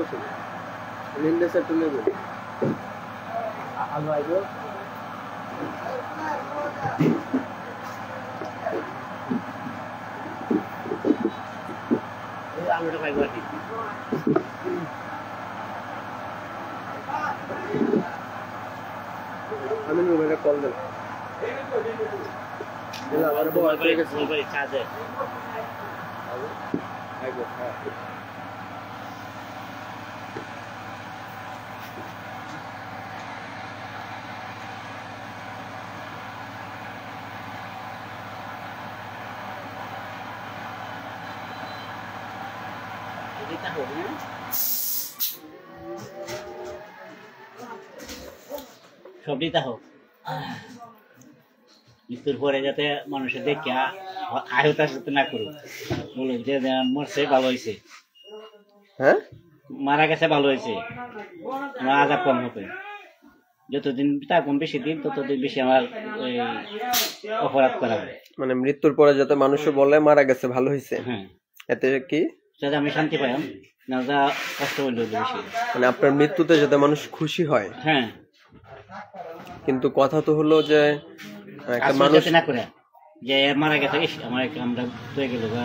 সমস্যা নেই নিন্দে সেট নেব আলো আইবো এই আলোটা পাইবো আর কি আমি মোবাইলে কল দেব এলা আমার বড় হয়ে গেছে মোবাইল চার্জে আইবো হ্যাঁ সবটা হোক মৃত্যুর পরে যাতে মানুষের দেখে আহত আসতে না করুক বলুন যে মরছে ভালো হয়েছে হ্যাঁ মারা গেছে ভালো হয়েছে আমার আজাব কম হবে যতদিন থাকুন বেশি দিন ততদিন বেশি আমার অপরাধ করা হবে মানে মৃত্যুর পরে যাতে মানুষ বলে মারা গেছে ভালো হয়েছে হ্যাঁ এতে কি যাতে আমি শান্তি পাই না যা কষ্ট হইল বেশি মানে আপনার মৃত্যুতে যাতে মানুষ খুশি হয় হ্যাঁ কিন্তু কথা তো হলো যে একটা মানুষ না করে যে মারা গেছে আমার আমরা হয়ে গেল বা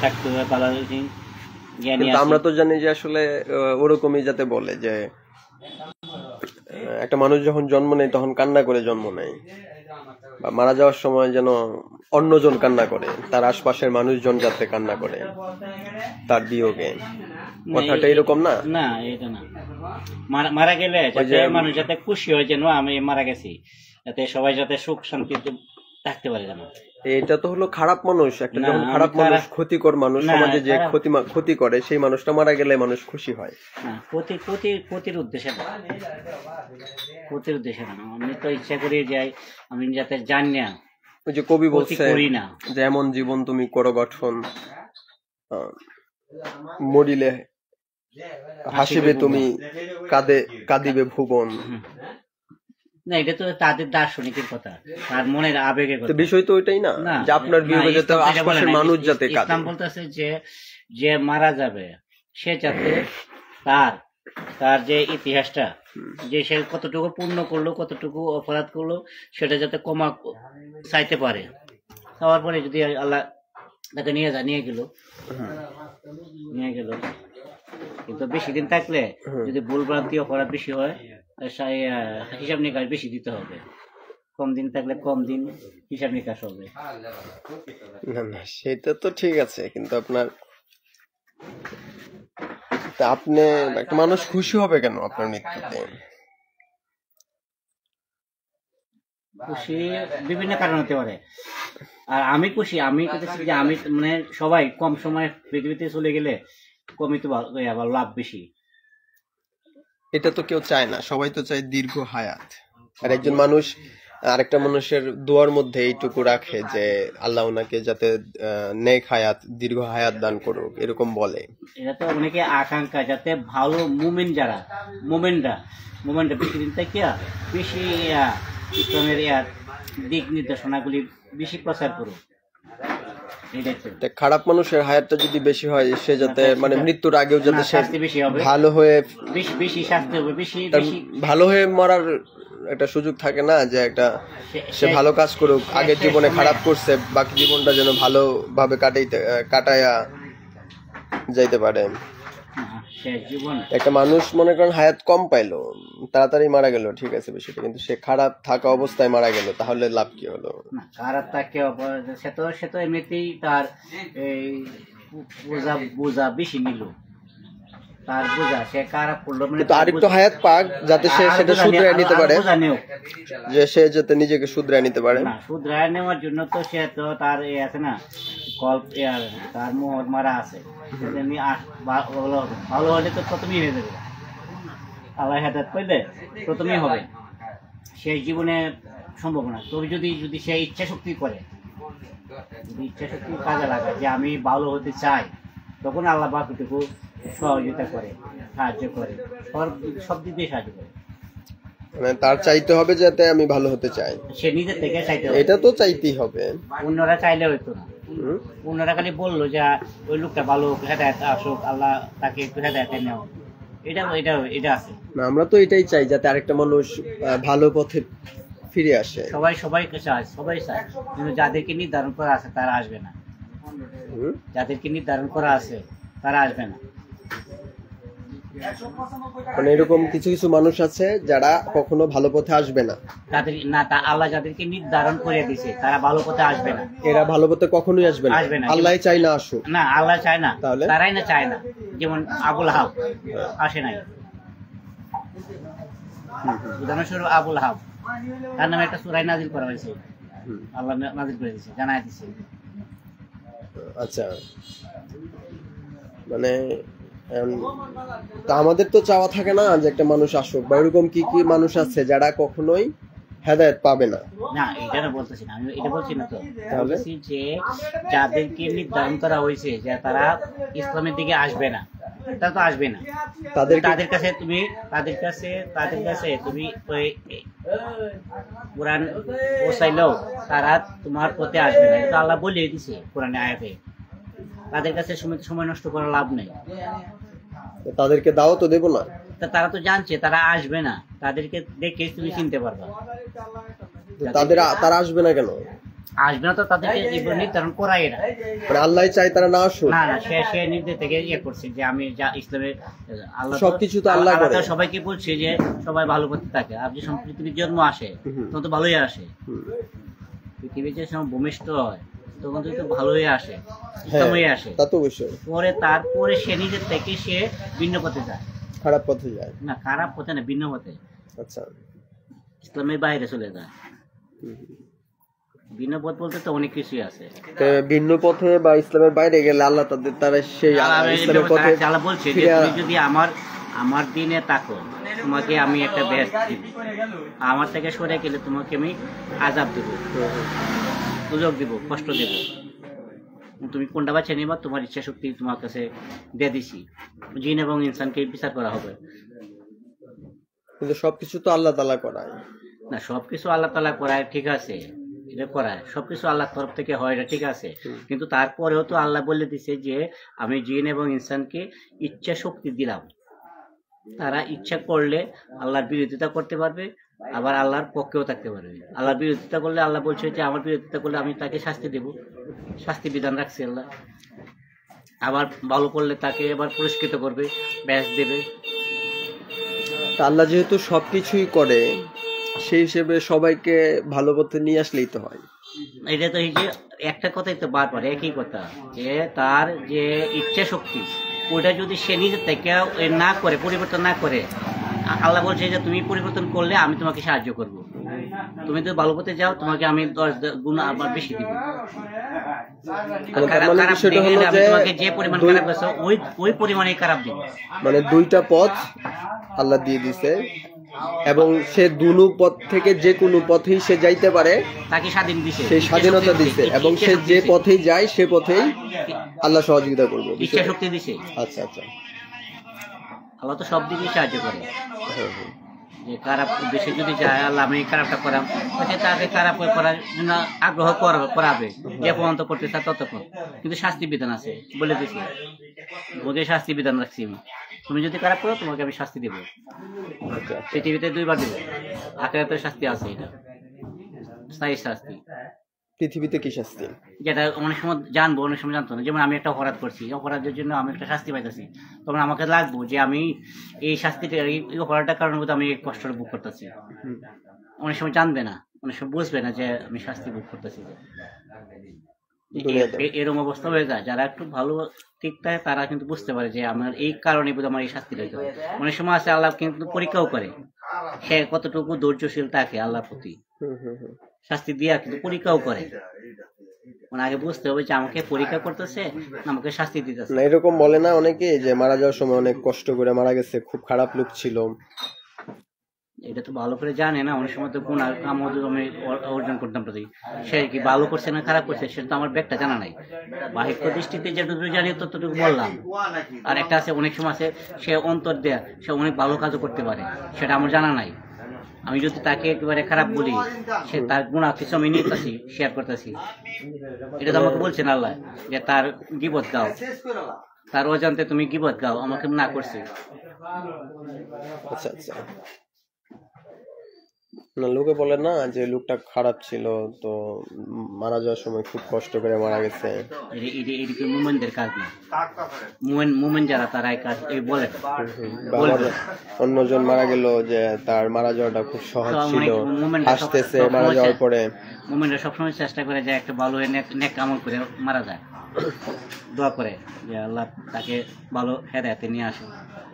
থাকতে ভালো আমরা তো জানি যে আসলে ওরকমই যাতে বলে যে একটা মানুষ যখন জন্ম নেয় তখন কান্না করে জন্ম নেয় বা মারা যাওয়ার সময় যেন অন্যজন কান্না করে তার আশপাশের মানুষজন যাতে কান্না করে তার বিয়োগে কথাটা এরকম না না এটা না মারা গেলে মানুষ যাতে খুশি হয় যেন আমি মারা গেছি যাতে সবাই যাতে সুখ শান্তিতে থাকতে পারে যেন এটা তো হলো খারাপ মানুষ একটা যখন খারাপ মানুষ ক্ষতিকর মানুষ সমাজে যে ক্ষতি করে সেই মানুষটা মারা গেলে মানুষ খুশি হয় ক্ষতির উদ্দেশ্যে না ক্ষতির উদ্দেশ্যে না আমি তো ইচ্ছা করে যাই আমি যাতে জানি না ওই যে কবি বলছে যে এমন জীবন তুমি করো গঠন মরিলে হাসিবে তুমি কাঁদিবে ভুবন না এটা তো তাদের দার্শনিকের কথা আর মনের আবেগের কথা বিষয় তো ওইটাই না যে আপনার বিয়োগে যাতে আশপাশের মানুষ যাতে কাঁদে ইসলাম বলতেছে যে মারা যাবে সে যাতে তার যে ইতিহাসটা যে সে কতটুকু পূর্ণ করলো কতটুকু অপরাধ করলো সেটা যাতে কমা চাইতে পারে খাওয়ার পরে যদি আল্লাহ তাকে নিয়ে গেল কিন্তু বেশি দিন থাকলে যদি ভুলভ্রান্তি অপরাধ বেশি হয় হিসাব নিকাশ বেশি দিতে হবে কম দিন থাকলে কম দিন হিসাব নিকাশ হবে না সেটা তো ঠিক আছে কিন্তু আপনি একটা মানুষ খুশি হবে কেন আপনার মৃত্যুতে খুশি বিভিন্ন কারণ হতে পারে আর আমি খুশি আমি যে আমি মানে সবাই কম সময় পৃথিবীতে চলে গেলে কমই তো আবার লাভ বেশি এটা তো কেউ চায় না সবাই তো চায় দীর্ঘ হায়াত আর একজন মানুষ আরেকটা মানুষের দোয়ার মধ্যে এইটুকু রাখে যে আল্লাহ ওনাকে যাতে নেক হায়াত দীর্ঘ হায়াত দান করুক এরকম বলে এটা তো অনেকে আকাঙ্ক্ষা যাতে ভালো মোমেন্টরা বেশি দিন থেকে বেশি ইসলামের দিক নির্দেশনাগুলি বেশি প্রচার করুক খারাপ মানুষের হায়াতটা যদি বেশি হয় সে যাতে মানে মৃত্যুর আগেও যাতে সে ভালো হয়ে বেশি শাস্তি হবে বেশি ভালো হয়ে মরার একটা সুযোগ থাকে না যে একটা সে ভালো কাজ করুক আগের জীবনে খারাপ করছে বাকি জীবনটা যেন ভালোভাবে কাটাইয়া যাইতে পারে একটা মানুষ মনে করেন হায়াত কম পাইলো তাড়াতাড়ি মারা গেল ঠিক আছে বিষয়টা কিন্তু সে খারাপ থাকা অবস্থায় মারা গেল তাহলে লাভ কি হলো খারাপ থাকে সে তো এমনিতেই তার বোঝা বেশি নিল তার বোঝা সে খারাপ করলো মানে আরেকটু হায়াত পাক যাতে সে সেটা শুধরায় নিতে পারে যে সে যাতে নিজেকে শুধরায় নিতে পারে না শুধরায় নেওয়ার জন্য তো সে তো তার আছে না তার মোহর মারা আছে ভালো হলে তো প্রথমেই হয়ে যাবে আল্লাহ হেদায়েত পাইলে প্রথমেই হবে সেই জীবনে সম্ভব না তবে যদি সে ইচ্ছা শক্তি করে যদি ইচ্ছা শক্তি কাজে লাগায় যে আমি ভালো হতে চাই তখন আল্লাহ বাকিটুকু সহযোগিতা করে সাহায্য করে সব দিক দিয়ে সাহায্য করে মানে তার চাইতে হবে যাতে আমি ভালো হতে চাই, সে নিজের থেকে চাইতে হবে, এটা তো চাইতেই হবে। অন্যরা চাইলে হইতো না। অন্যরা খালি বললো যে ওই লোকটা ভালো হেদায়েত আসুক, আল্লাহ তাকে একটু হেদায়েতে নেও, এটা এটা এটা আছে। না, আমরা তো এটাই চাই যাতে আরেকটা মানুষ ভালো পথে ফিরে আসে। সবাই সবাইকে চায়, সবাই চায়, কিন্তু যাদেরকে নির্ধারণ করা আছে তারা আসবে না। যাদেরকে নির্ধারণ করা আছে তারা আসবে না। মানে এরকম কিছু কিছু মানুষ আছে যারা কখনো ভালো পথে আসবে না। তাদের না, তা আল্লাহ যাদেরকে নির্ধারণ করে দিয়েছে তারা ভালো পথে আসবে না। এরা ভালো পথে কখনোই আসবে না, আসবে না। আল্লাহ চাই না আসুক। না, আল্লাহ চায় না, তাহলে তারাই না চায় না। যেমন আবুল হাব আসে নাই, উদাহরণস্বরূপ আবুল হাব, তার নামে একটা সূরা নাজিল করা হয়েছে, আল্লাহ নাজিল করে দিয়েছে, জানাই দিয়েছে। আচ্ছা, মানে তা আমাদের তো চাওয়া থাকে না যে একটা মানুষ আসুক, বা এরকম কি কি মানুষ আছে যারা কখনোই হেদায়েত পাবে না? না, এটা না বলতেছি না, আমি এটা বলছি না। তো বলছি যে যাদেরকে নির্ধারণ করা হয়েছে যে তারা ইসলামের দিকে আসবে না, তারা তো আসবে না। তাদের কাছে তুমি ওই কোরআন পৌঁছাইলেও তারা তোমার পথে আসবে না, এটা আল্লাহ বলে দিছে কোরআনে আয়াতে। তাদের কাছে সময় নষ্ট করার লাভ নেই। তাদেরকে দাও তো দেবো না, তারা তো জানছে তারা আসবে না, তাদেরকে দেখে তুমি চিনতে পারবা। তারা আসবে না কেন? আসবে না তো তাদেরকে নির্ধারণ করাই না, মানে আল্লাহ চাই তারা না আসুক। না না, সে নিজে থেকে করছে যে আমি ইসলামের আল্লাহ সবকিছু তো আল্লাহ করে। সবাইকে বলছে যে সবাই ভালো করতে থাকে। আর যখন পৃথিবীর জন্ম আসে তখন তো ভালোই আসে, পৃথিবীর যে সময় ভূমিষ্ঠ হয় তখন তো ভালোই আসে, ইসলামই আসে। তারপরে সে নিজের থেকে সে ভিন্ন পথে যায়, খারাপ পথে যায়। না, খারাপ পথে না, ভিন্ন পথে। আচ্ছা, ইসলামের বাইরে চলে যায়। ভিন্ন পথ বলতে তো অনেক কিছুই আছে। ভিন্ন পথে বা ইসলামের বাইরে গেলে আল্লাহ তারা সেই ইসলামের পথে আল্লাহ বলছে যে তুমি যদি আমার দিনে তাকো, তোমাকে আমি একটা বেহেশত দিব, আমার থেকে সরে গেলে তোমাকে আমি আযাব দেব, সুযোগ দিব, কষ্ট দেব। তুমি কোনটা বাছে নিবা, তোমার ইচ্ছা শক্তি তোমার কাছে দিয়ে দিছি। জিন এবং ইনসানকে বিচার করা হবে। কিন্তু সবকিছু তো আল্লাহ তাআলা করায় না, সবকিছু আল্লাহ তাআলা করায়, ঠিক আছে, এটা করায়, সবকিছু আল্লাহর তরফ থেকে হয়, এটা ঠিক আছে। কিন্তু তারপরেও তো আল্লাহ বলে দিছে যে আমি জিন এবং ইনসানকে ইচ্ছা শক্তি দিলাম, তারা ইচ্ছা করলে আল্লাহর বিরোধিতা করতে পারবে, আবার আল্লাহর পক্ষেও থাকতে পারবে। আল্লাহর বিরোধিতা করলে আল্লাহ বলছে যে আমার বিরোধিতা করলে আমি তাকে শাস্তি দেব, শাস্তি বিধান রাখছে আল্লাহ। আবার ভালো করলে তাকে আবার পুরস্কৃত করবে, ব্যাস দেবে। আল্লাহ যেহেতু সবকিছুই করে, সেই হিসেবে সবাইকে ভালো পথে নিয়ে আসলেই তো হয়। এটা তো এই যে একটা কথাই তো বারবার একই কথা, যে তার যে ইচ্ছা শক্তি ওটা যদি সে নিজের থেকে না করে, পরিবর্তন না করে, আল্লাহ বলছে যে তুমি পরিবর্তন করলে আমি তোমাকে সাহায্য করব, তুমি তো ভালো পথে যাও, তোমাকে আমি 10 গুণ আবার বেশি দিব। তোমাকে যে পরিমাণ খারাপ করছো ওই পরিমাণে খারাপ দিব। মানে দুইটা পথ আল্লাহ দিয়ে দিছে, এবং সে দুনো পথ থেকে যে কোনো পথেই সে যাইতে পারে, তাকে স্বাধীন দিছে, সেই স্বাধীনতা দিছে, এবং সে যে পথেই যায় সে পথেই আল্লাহ সহযোগিতা করবে, ইচ্ছা শক্তি দিছে। আচ্ছা আচ্ছা, আল্লাহ তো সব দিকে সাহায্য করে। যে খারাপ উদ্দেশ্যে যদি যায়, আল্লাহ আমি খারাপটা করাম, তাকে খারাপ করার জন্য আগ্রহ করাবে, যে পর্যন্ত করতে চায় ততক্ষণ। কিন্তু শাস্তি বিধান আছে, বলে দিছি ওকে শাস্তি বিধান রাখছি আমি, তুমি যদি খারাপ করো তোমাকে আমি শাস্তি দেবো। পৃথিবীতে 2 বার দেবো, আখিরাতে শাস্তি আছে, এটা স্থায়ী শাস্তি। পৃথিবীতে কি শাস্তি? যেটা অনেক সময় জানবো, অনেক সময় জানতো না। যেমন আমি একটা অপরাধ করছি, অপরাধের জন্য আমি একটা শাস্তি পাইতেছি, তখন আমাকে লাগবো যে আমি এই শাস্তিটা, এই অপরাধটার কারণে আমি এই কষ্টটা ভোগ করতেছি। অনেক সময় জানবে না, অনেক সময় বুঝবে না যে আমি শাস্তি ভোগ করতেছি। এরকম অবস্থা হয়ে যায়। যারা একটু ভালো ঠিক থাকে তারা কিন্তু বুঝতে পারে যে আমার এই কারণে আমার এই শাস্তি হইতে হয়। অনেক সময় আছে আল্লাহ কিন্তু পরীক্ষাও করে, সে কতটুকু ধৈর্যশীল থাকে আল্লাহর প্রতি, শাস্তি দিয়া কিন্তু পরীক্ষাও করে। মানে আগে বুঝতে হবে যে আমাকে পরীক্ষা করতেছে, আমাকে শাস্তি দিতেছে। না, এরকম বলে না অনেকে যে মারা যাওয়ার সময় অনেক কষ্ট করে মারা গেছে, খুব খারাপ লোক ছিল। এটা তো ভালো করে জানে না, অনেক সময় তো গুণ আমি অর্জন করতাম প্রতি, সে কি ভালো করছে না খারাপ করছে সেটা তো আমার ব্যাগটা জানা নাই। বাহিক দৃষ্টিতে যেটুকু জানি ততটুকু বললাম। আর একটা আছে, অনেক সময় আছে সে অন্তর দেয়া, সে অনেক ভালো কাজও করতে পারে, সেটা আমার জানা নাই। আমি যদি তাকে একেবারে খারাপ বলি, সে তার গুনাহ কিছু আমি নিতেছি, শেয়ার করতেছি। এটা তো আমাকে বলছেন আল্লাহ যে তার গীবত গাও, তার অজান্তে তুমি গীবত গাও, আমাকে না করছে। আচ্ছা আচ্ছা, না লোকে বলে না যে লোকটা খারাপ ছিল, তো মারা যাওয়ার সময় খুব কষ্ট করে মারা গেছে। এদিকে মুমেনদের কাজ না, মুমেন যারা তারা এই কাজ বলে না। বা আবার অন্যজন মারা গেল যে তার মারা যাওয়াটা খুব সহজ ছিল, হাসতেছে মারা যাওয়ার পরে। মুমেনরা সবসময় চেষ্টা করে যে একটা ভালো নেক আমল করে মারা যায়, দোয়া করে যে আল্লাহ তাকে ভালো হেদায়েতে নিয়ে আসে।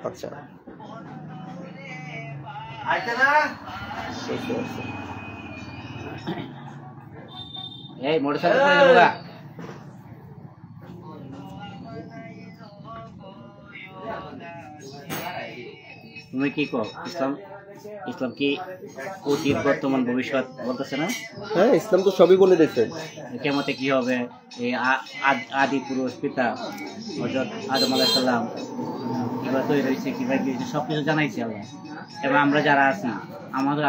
আচ্ছা, এই মোটরসাইকেল করে যাবো গা। তুমি কি কো? ইসলাম ইসলাম কি অতীত বর্তমান ভবিষ্যৎ বলতেছে না? হ্যাঁ, ইসলাম তো সবই বলে দিয়েছে। কিয়ামতে কি হবে, এই আদি পুরুষ পিতা হযরত আদম আলাইহিস সালাম কিভাবে তৈরি হয়েছে, কিভাবে কি সবকিছু জানাইছে আল্লাহ। এবং আমরা যারা আছি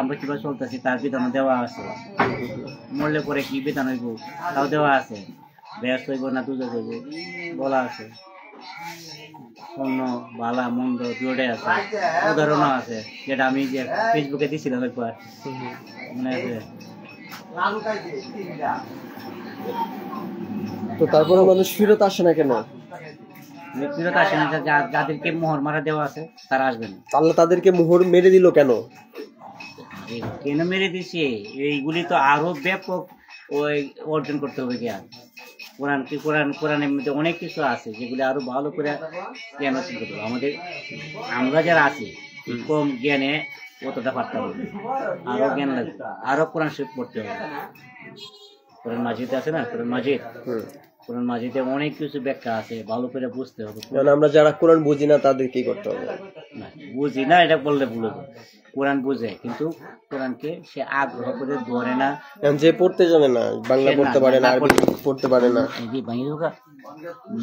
আমরা কিভাবে চলতেছি তার বিধান দেওয়া আছে। মরলে পরে কি বিধান হইব তাও দেওয়া আছে, বেহেশত হইব না দুজক হইব বলা আছে। অন্য ভালা মন্দ দুটোই আছে, উদাহরণও আছে, যেটা আমি যে ফেসবুকে দিছিলাম একবার, মনে আছে। তো তারপরে মানুষ ফিরত আসে না কেন? ফিরত আসে না, যাদেরকে মোহর মারা দেওয়া আছে তারা আসবে না। আল্লাহ তাদেরকে মোহর মেরে দিল কেন? কেন মেরে দিছে? এইগুলি তো আরো ব্যাপক ওই অর্জন করতে হবে জ্ঞান। কোরআনের মধ্যে অনেক কিছু আছে যেগুলি আরো ভালো করে জ্ঞান অর্জন করতে হবে। আমরা যারা আছি কম জ্ঞানে অতটা পারতাম না, আরো জ্ঞান লাগবে, আরো কোরআন শরীফ পড়তে হবে। কোরআন মাজিদ আছে না, কোরআন মাজিদে অনেক কিছু ব্যাখ্যা আছে, ভালো করে বুঝতে হবে। আমরা যারা কোরআন বুঝি না তাদের কি করতে হবে? না বুঝি না এটা বললে ভুল হবে। কোরআন বুঝে কিন্তু কোরআনকে সে আগ্রহ করে ধরে না। যে পড়তে জানে না, বাংলা পড়তে পারে না, আরবি পড়তে পারে না,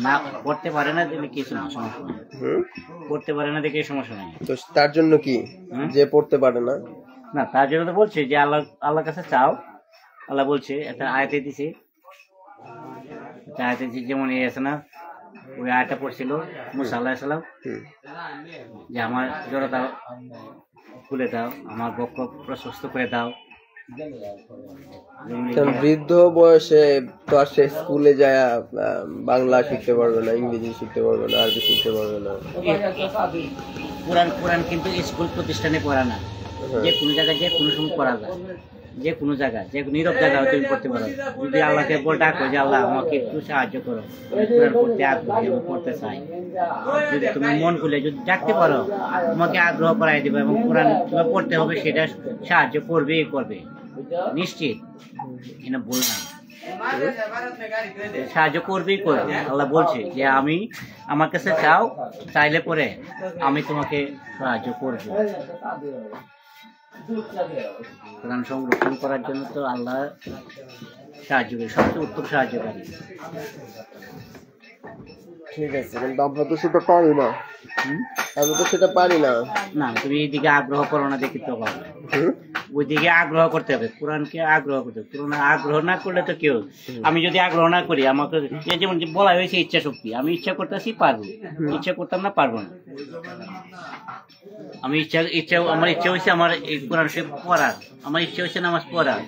না পড়তে পারে না দেখলে কিছু না, সমস্যা নেই। পড়তে পারে না দেখে সমস্যা নেই। তো তার জন্য কি, যে পড়তে পারে না? না তার জন্য তো বলছে যে আল্লাহর কাছে চাও। আল্লাহ বলছে একটা আয়াতে দিছে, যেমন এই আছে না, ওই আয়াতটা পড়ছিল মুসা আলাইহিস সালাম যে আমার জড়তা খুলে দাও, আমার বক্ষ প্রশস্ত করে দাও। বৃদ্ধ বয়সে তো আর সে স্কুলে যায় বাংলা শিখতে পারবে না, ইংরেজি শিখতে পারবে না, আরবি শিখতে পারবে না। কোরআন কিন্তু স্কুল প্রতিষ্ঠানে পড়া না, যে কোনো জায়গায় যে কোনো সময় পড়া যায়, যে কোনো জায়গায় যে নীরব জায়গায় তুমি পড়তে পারো। যদি আল্লাহকে বল ডাকো যে আল্লাহ আমাকে একটু সাহায্য করো, কোরআন পড়তে আগ্রহী পড়তে চাই, যদি তুমি মন খুলে যদি ডাকতে পারো তোমাকে আগ্রহ করাই দেবে এবং কোরআন পড়তে হবে সেটা সাহায্য করবেই করবে নিশ্চিত। এটা বললাম সাহায্য করবেই করবে। আল্লাহ বলছে যে আমি আমার কাছে চাও, চাইলে পরে আমি তোমাকে সাহায্য করবো। কোরআন সংরক্ষণ করার জন্য তো আল্লাহ সাহায্যকারী, সবচেয়ে উত্তম সাহায্যকারী। ঠিক আছে, কিন্তু আমরা তো সেটা পারি না। আমি তো সেটা পারি না। না তুমি এইদিকে আগ্রহ করো না, দেখি তো পারবে। ওইদিকে আগ্রহ করতে হবে, কোরআনকে আগ্রহ করতে হবে। কোরআন আগ্রহ না করলে তো কেউ, আমি যদি আগ্রহ না করি, আমাকে যেমন বলা হয়েছে ইচ্ছা শক্তি, আমি ইচ্ছা করতেছি পারবো, ইচ্ছা করতাম না পারবো না। আমি আমার ইচ্ছা হয়েছে আমার এই কোরআন শরীফ পড়ার, আমার ইচ্ছা হয়েছে নামাজ পড়ার।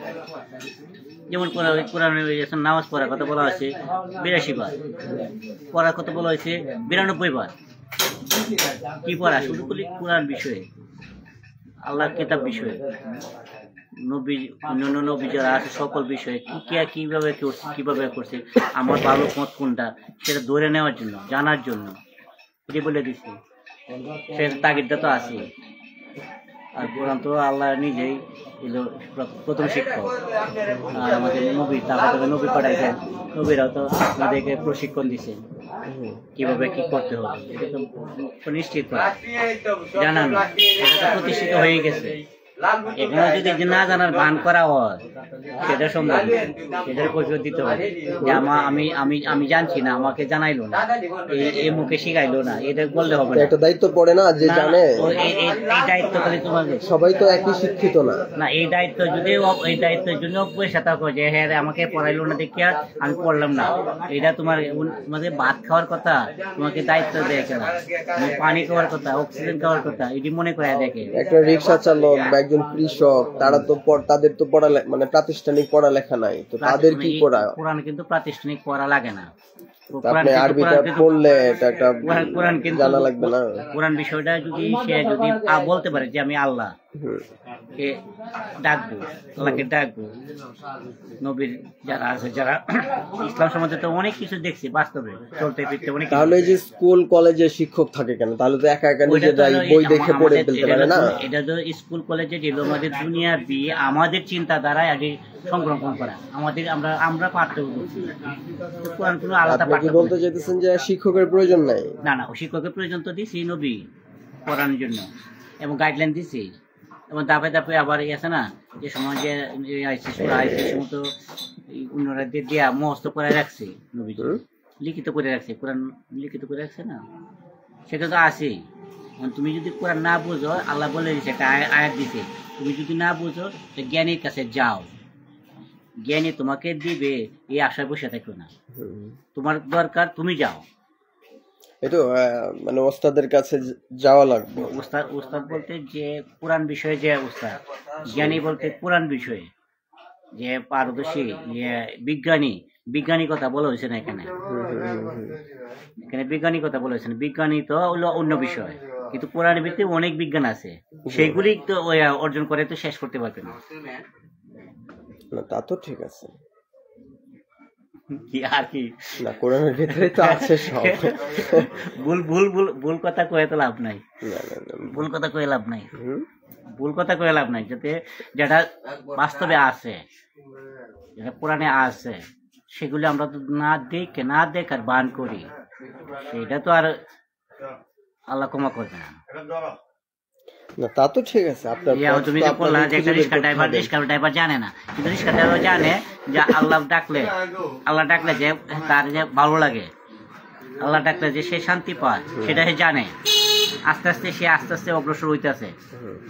যেমন কোরআন নামাজ পড়ার কথা বলা হয়েছে 82 বার, পড়ার কথা বলা হয়েছে 92 বার। কি পড়া? শুধু বলি কোরআন বিষয়ে, আল্লাহর কিতাব বিষয়ে, নবী অন্যান্য নবী যারা আছে সকল বিষয়ে কিভাবে করছে, আমার ভালো মত কোনটা সেটা ধরে নেওয়ার জন্য, জানার জন্য এটি বলে দিচ্ছে। সে তাগিদটা তো আছে। আর কোরআন তো আল্লাহ নিজেই প্রথম শিক্ষক। আর আমাদের নবী, তারপরে নবী পাঠাইছেন, নবীরাও তো আমাদেরকে প্রশিক্ষণ দিছে কিভাবে কি করতে হবে। এটা তো নিশ্চিত জানানো, এটা তো প্রতিষ্ঠিত হয়ে গেছে। এখানে যদি না জানার ভান করা হয় সেটা সম্ভব না, সেটার কৈফিয়ত দিতে হবে যে আমি আমি আমি জানছি না, আমাকে জানাইলো না, এই মুখে শিখাইলো না, এটা বললে হবে না। একটা দায়িত্ব পড়ে না যে জানে, এই দায়িত্ব খালি তোমার, সবাই তো একই শিক্ষিত না। না এই দায়িত্ব যদি এই দায়িত্বের জন্য পয়সা থাকো যে হ্যাঁ আমাকে পড়াইলো না দেখিয়া আমি পড়লাম না, এটা তোমাদের ভাত খাওয়ার কথা, তোমাকে দায়িত্ব দেয় কেন, পানি খাওয়ার কথা, অক্সিজেন খাওয়ার কথা, এটি মনে করে দেখে। একটা রিক্সা চালক বা একজন কৃষক, তারা তো তাদের তো মানে প্রাতিষ্ঠানিক পড়ালেখা নাই, তো তাদের কি করা? কোরআন কিন্তু প্রাতিষ্ঠানিক পড়া লাগে না, আপনি আরবিটা পড়লে এটা একটা কোরআন কিন্তু জানা লাগবে না। কোরআন বিষয়টা যদি সে যদি বলতে পারে যে আমি আল্লাহ কে ডাকবো, আল্লাহকে ডাকবো, নবীর যারা আছে, যারা ইসলাম সম্বন্ধে তো অনেক কিছু দেখছি বাস্তবে চলতে ফিরতে অনেক। তাহলে যে স্কুল কলেজে শিক্ষক থাকে কেন? তাহলে তো একা একা নিজেরাই বই দেখে পড়ে ফেলতে পারে না? এটা তো স্কুল কলেজে দিল আমাদের দুনিয়া দিয়ে আমাদের চিন্তাধারায় আগে সংরক্ষণ করা, আমাদের আমরা পার্থক্য করছি। কোরআন কোনো আলাদা পার্থক্য বলতে চাইতেছেন যে শিক্ষকের প্রয়োজন নাই? না না, শিক্ষকের প্রয়োজন তো দিছি নবী পড়ানোর জন্য, এবং গাইডলাইন দিছি, এবং ধাপে ধাপে আবার আছে না যে সময় যে মতো অন্যরা দিয়া মুখস্থ করে রাখছে, নবীজি লিখিত করে রাখছে, কোরআন লিখিত করে রাখছে না, সেটা তো আছেই। তুমি যদি কোরআন না বুঝো, আল্লাহ বলে দিছে, একটা আয়াত দিছে, তুমি যদি না বুঝো জ্ঞানীর কাছে যাও, জ্ঞানী তোমাকে দিবে, এই আশায় বসে থাকো না, তোমার দরকার তুমি যাও। এটা মানে ওস্তাদের কাছে যাওয়া লাগবে। ওস্তাদ বলতে যে কোরআন বিষয়ে যে ওস্তাদ, জ্ঞানী বলতে কোরআন বিষয়ে যে পারদর্শী, যে বিজ্ঞানী কথা বলা হয়েছে না এখানে, বিজ্ঞানী কথা বলা হয়েছে না, বিজ্ঞানী তো হলো অন্য বিষয়, কিন্তু কোরআনের ভিতরে অনেক বিজ্ঞান আছে, সেগুলি তো অর্জন করে তো শেষ করতে পারবে না। তা তো ঠিক আছে, কি আর কি না কোরআনের ভিতরে তো আছে সব। ভুল কথা কয়ে তো লাভ নাই, ভুল কথা কয়ে লাভ নাই, ভুল কথা কয়ে লাভ নাই, যাতে যেটা বাস্তবে আছে, যেটা কোরআনে আছে, সেগুলি আমরা তো না দেখার বান করি, সেটা তো আর আল্লাহ ক্ষমা করবে না। তা তো ঠিক আছে। তুমি যে বললা যে একটা রিক্সা ড্রাইভার জানে না, কিন্তু রিক্সা ড্রাইভার জানে যে আল্লাহ ডাকলে যে তার যে ভালো লাগে, আল্লাহ ডাকলে যে সে শান্তি পায়, সেটা সে জানে। আস্তে আস্তে অগ্রসর হইতেছে,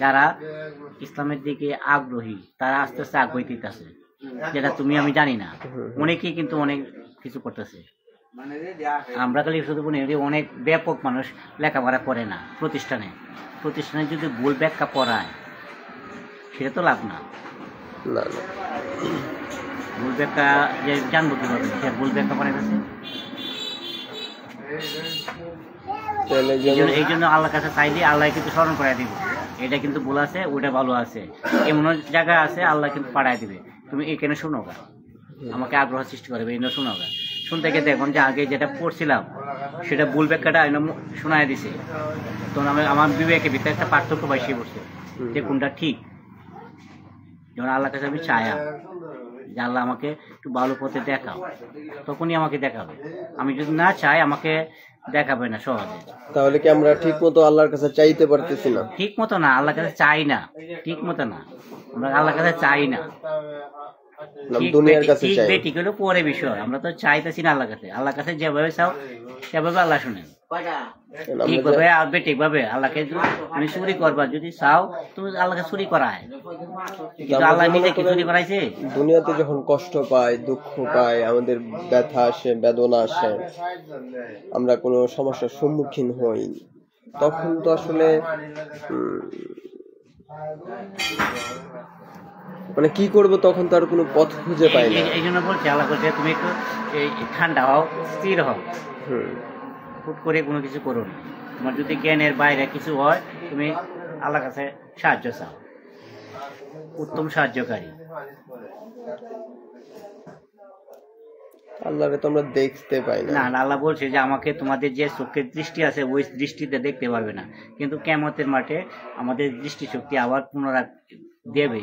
যারা ইসলামের দিকে আগ্রহী তারা আস্তে আস্তে আগ্রহীতেছে, যেটা তুমি আমি জানি না, অনেকেই কিন্তু অনেক কিছু করতেছে। আমরা খালি শুধু বলি অনেক ব্যাপক মানুষ লেখাপড়া করে না, প্রতিষ্ঠানে যদি ভুল ব্যাখ্যা পড়ায়, সেটা তো লাভ না। ভুল ব্যাখ্যা যে জানবো কিভাবে সে ভুল ব্যাখ্যা পড়ে গেছে? এই জন্য আল্লাহর কাছে চাইলে আল্লাহ কিন্তু স্মরণ করাই দিবে, এটা কিন্তু ভুল আছে, ওটা ভালো আছে, এমন জায়গা আছে আল্লাহ কিন্তু পাঠায় দিবে, তুমি এখানে শোনো গা, আমাকে আগ্রহ সৃষ্টি করবে, এই শোনো গা। শুনতে গিয়ে দেখুন যে আগে যেটা পড়ছিলাম সেটা ভুল ব্যাখ্যাটা শোনায় দিছে, তখন আমার বিবেকের ভিতরে একটা পার্থক্য বসে পড়ছে যে কোনটা ঠিক। যেমন আল্লাহর কাছে আমি চায়া যে আল্লাহ আমাকে একটু ভালো পথে দেখাও, তখনই আমাকে দেখাবে, আমি যদি না চাই আমাকে দেখাবে না সহজে। তাহলে কি আমরা ঠিক মতো আল্লাহর কাছে চাইতে পারতেছি না? ঠিক মতো না, আল্লাহর কাছে চাই না, ঠিক মতো না, আমরা আল্লাহর কাছে চাই না, দুনিয়ার কাছে চাই, ঠিক হলো পরে বিষয়, আমরা তো চাইতেছি না আল্লাহর কাছে। আল্লাহর কাছে যেভাবে চাও সেভাবে আল্লাহ শুনেন, ঠিকভাবে আসবে, ঠিকভাবে। আল্লাহকে তুমি চুরি করবা যদি চাও, তুমি আল্লাহকে চুরি করায়, কিন্তু আল্লাহ নিজে কি চুরি করাইছে? দুনিয়াতে যখন কষ্ট পাই, দুঃখ পাই, আমাদের ব্যথা আসে, বেদনা আসে, আমরা কোনো সমস্যার সম্মুখীন হই, তখন তো আসলে মানে কি করবো, তখন তার কোনো পথ খুঁজে পাই না। এই জন্য বলছি আল্লাহ বলছে তুমি একটু ঠান্ডা হও, স্থির হও, হুট করে কোনো কিছু করো না। তোমার যদি জ্ঞানের বাইরে কিছু হয়, তুমি আল্লাহর কাছে সাহায্য চাও, উত্তম সাহায্যকারী। আল্লাহরে তো আমরা দেখতে পাই না। না, আল্লাহ বলছে যে আমাকে তোমাদের যে চোখের দৃষ্টি আছে ওই দৃষ্টিতে দেখতে পারবে না, কিন্তু কিয়ামতের মাঠে আমাদের দৃষ্টিশক্তি আবার পুনরায় দেবে,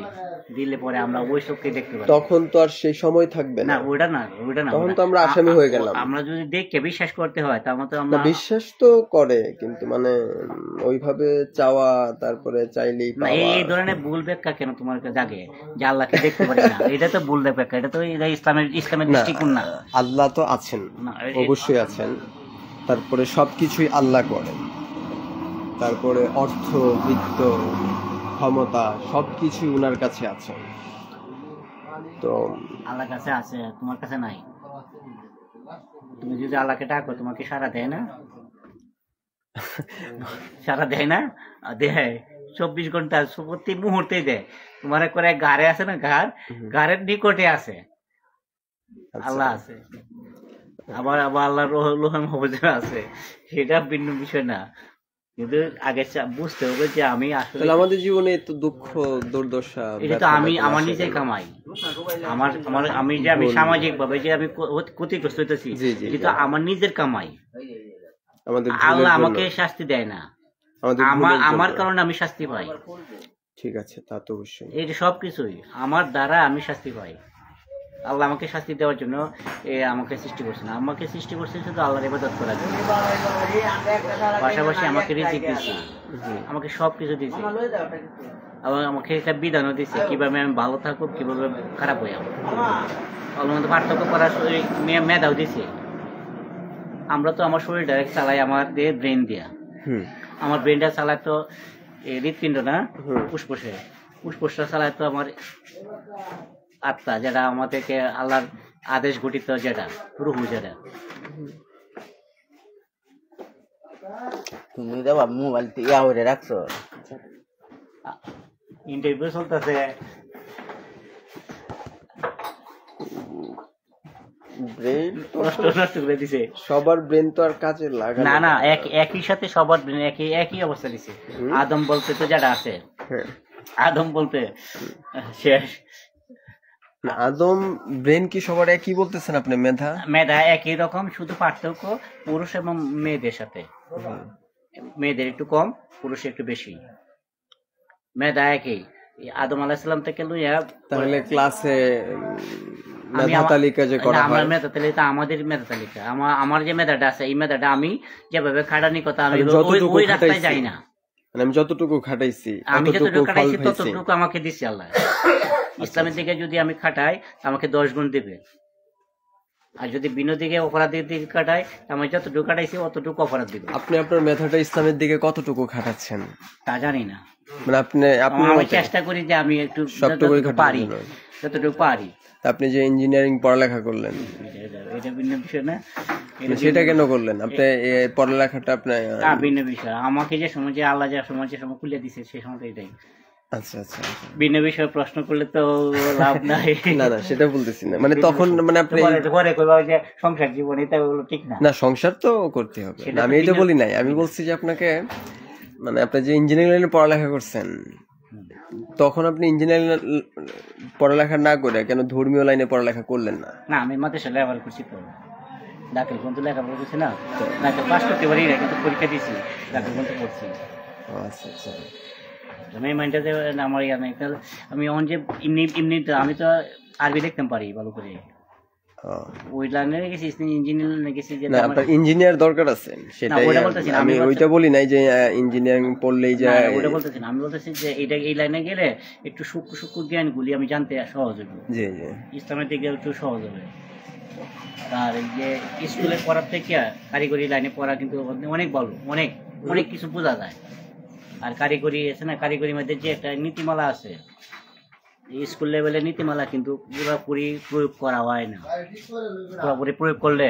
দিলে পরে আমরা ওই চোখে দেখতে পারি। তখন তো আর সেই সময় থাকবে না না, ওইটা না, ওইটা না, তখন তো আমরা আসামি হয়ে গেলাম। আমরা যদি দেখে বিশ্বাস করতে হয় তাহলে তো না, আমরা বিশ্বাস তো করে, কিন্তু মানে ওইভাবে চাওয়া, তারপরে চাইলেই না, পাওয়া। এই ধরনের ভুল ব্যাখ্যা কেন তোমার কাছে জাগে যে আল্লাহকে দেখতে পারি না? এটা তো ভুল ব্যাখ্যা, এটা তো এটা ইসলামের না, দৃষ্টিকোণ না। আল্লাহ তো আছেন, না, অবশ্যই আছেন। তারপরে সবকিছুই আল্লাহ করেন। তারপরে অর্থ, বিত্ত, ক্ষমতা সবকিছুই উনার কাছে আছে। তো আল্লাহর কাছে আছে, তোমার কাছে নাই। তুমি যদি আল্লাহকে ডাকো তোমাকে সারা দেয় না? সারা দেয় না? দেয়, 24 ঘন্টা প্রতি মুহূর্তে দেয়। তোমার করে গাড়ে আছে না, গাড়ের নিকটে আছে আল্লাহ আছে। আবার আবার আল্লাহ লোহে মহফুজে আছে, সেটা ভিন্ন বিষয় না। কিন্তু আগে বুঝতে হবে যে আমি আসলে তাহলে আমাদের জীবনে তো দুঃখ, দুর্দশা, এটা তো আমি আমার নিজে কামাই। আমার আমার আমি যে আমি সামাজিক ভাবে যে আমি ক্ষতিগ্রস্ত হইতেছি, এটা আমার নিজের কামাই। আমাদের আল্লাহ আমাকে শাস্তি দেয় না, আমার কারণে আমি শাস্তি পাই। ঠিক আছে, তা তো অবশ্যই। এই যে সবকিছুই আমার দ্বারা আমি শাস্তি পাই। আল্লাহ আমাকে শাস্তি দেওয়ার জন্য আমাকে সৃষ্টি করছে না, আমাকে সৃষ্টি করছে শুধু আল্লাহর ইবাদত করার জন্য। পাশাপাশি আমাকে রিজিক দিয়েছে, আমাকে সবকিছু দিয়েছে, আবার আমাকে একটা বিধানও দিয়েছে কিভাবে আমি ভালো থাকবো, কিভাবে খারাপ হয়ে যাবো। আল্লাহর মধ্যে পার্থক্য করার মেধাও দিয়েছে। আমরা তো আমার শরীর ডাইরেক্ট চালাই আমার ব্রেন দিয়া। আমার ব্রেনটা চালায় তো হৃৎপিণ্ড না, ফুসফুসটা চালায় তো আমার আত্মা, যেটা আমাদেরকে আল্লাহর আদেশ গঠিত, যেটা রুহু, যেটা। তুমি তো মোবাইল ইয়া করে রাখছো, ইন্টারভিউ চলতেছে। সবার ব্রেন তো আর কাজে লাগে না, না, একই সাথে সবার ব্রেন একই অবস্থা দিছে। আদম বলতে তো যেটা আছে, আদম বলতে শেষ। আদম ব্রেন কি সবার একই বলতেছেন আপনি? মেধা একই রকম, শুধু পার্থক্য পুরুষ এবং মেয়েদের সাথে। মেয়েদের একটু কম, পুরুষের একটু বেশি। মেধা একই, আদম আলাইহিস সালাম থেকে লইয়া। তাহলে ক্লাসে মেধা তালিকা যে করা হয়, আমরা মেধা তালিকা, আমাদের মেধা তালিকা, আমার যে মেধাটা আছে, এই মেধাটা আমি যেভাবে খাটানি কথা আমি ওই রাস্তায় যাই না। আমি যতটুকু খাটাইছি, আমি যতটুকু খাটাইছি ততটুকু আমাকে দিচ্ছে আল্লাহ। ইসলামের দিকে যদি আমি খাটাই আমাকে 10 গুণ দেবে, আর যদি ভিন্ন দিকে অপরাধের দিকে খাটাই আমি যতটুকু খাটাইছি অতটুকু অপরাধ দিবে। আপনি আপনার মেধাটা ইসলামের দিকে কতটুকু খাটাচ্ছেন তা জানি না, মানে আমি চেষ্টা করি যে আমি একটু পারি, যতটুকু পারি। আপনি যে ইঞ্জিনিয়ারিং পড়ালেখা করলেন, এটা ভিন্ন বিষয় না। সেটা কেন করলেন আপনি? পড়ালেখাটা আপনার ভিন্ন বিষয়, আমাকে যে সমাজে আল্লাহ যে সমাজে খুলে দিছে সেই সময়টা এটাই। আচ্ছা আচ্ছা, ভিন্ন বিষয়ে প্রশ্ন করলে তো লাভ নাই। না না, সেটা বলতেছি না, মানে তখন মানে আপনি ঘরে কইবা যে সংসার জীবন, এটা হলো ঠিক না। না, সংসার তো করতে হবে, আমি এটা বলি নাই। আমি বলছি যে আপনাকে, মানে আপনি যে ইঞ্জিনিয়ারিং লাইনে পড়ালেখা করছেন, তখন আপনি ইঞ্জিনিয়ারিং পড়ালেখা না করে কেন ধর্মীয় লাইনে পড়ালেখা করলেন না? না, আমি মাদ্রাসা লেখাপড়া করছি, তো দাখিল পর্যন্ত লেখাপড়া করছি না, দাখিল পাস করতে পারি না, কিন্তু পরীক্ষা দিয়েছি, দাখিল পর্যন্ত পড়ছি। আচ্ছা আচ্ছা, আমি মাইন্ডটা যে আমার ইয়া নাই, আমি অন যে এমনি আমি তো আরবি লিখতাম পারি ভালো করে, ওই লাইনে গেছি, ইঞ্জিনিয়ারিং লাইনে গেছি। যে না, আপনার ইঞ্জিনিয়ার দরকার আছে, সেটাই আমি ওইটা বলি নাই যে ইঞ্জিনিয়ারিং পড়লেই যায়, ওটা বলতেছি না। আমি বলতেছি যে এটা এই লাইনে গেলে একটু সূক্ষ্ম জ্ঞানগুলি আমি জানতে সহজ হবে, জি জি, ইসলামের দিকে একটু সহজ হবে। আর এই যে স্কুলে পড়ার থেকে কারিগরি লাইনে পড়া কিন্তু অনেক ভালো, অনেক অনেক কিছু বোঝা যায়। আর কারিগরি আছে না, কারিগরির মধ্যে যে একটা নীতিমালা আছে, স্কুল লেভেলের নীতিমালা কিন্তু পুরোপুরি প্রয়োগ করা হয় না। পুরোপুরি প্রয়োগ করলে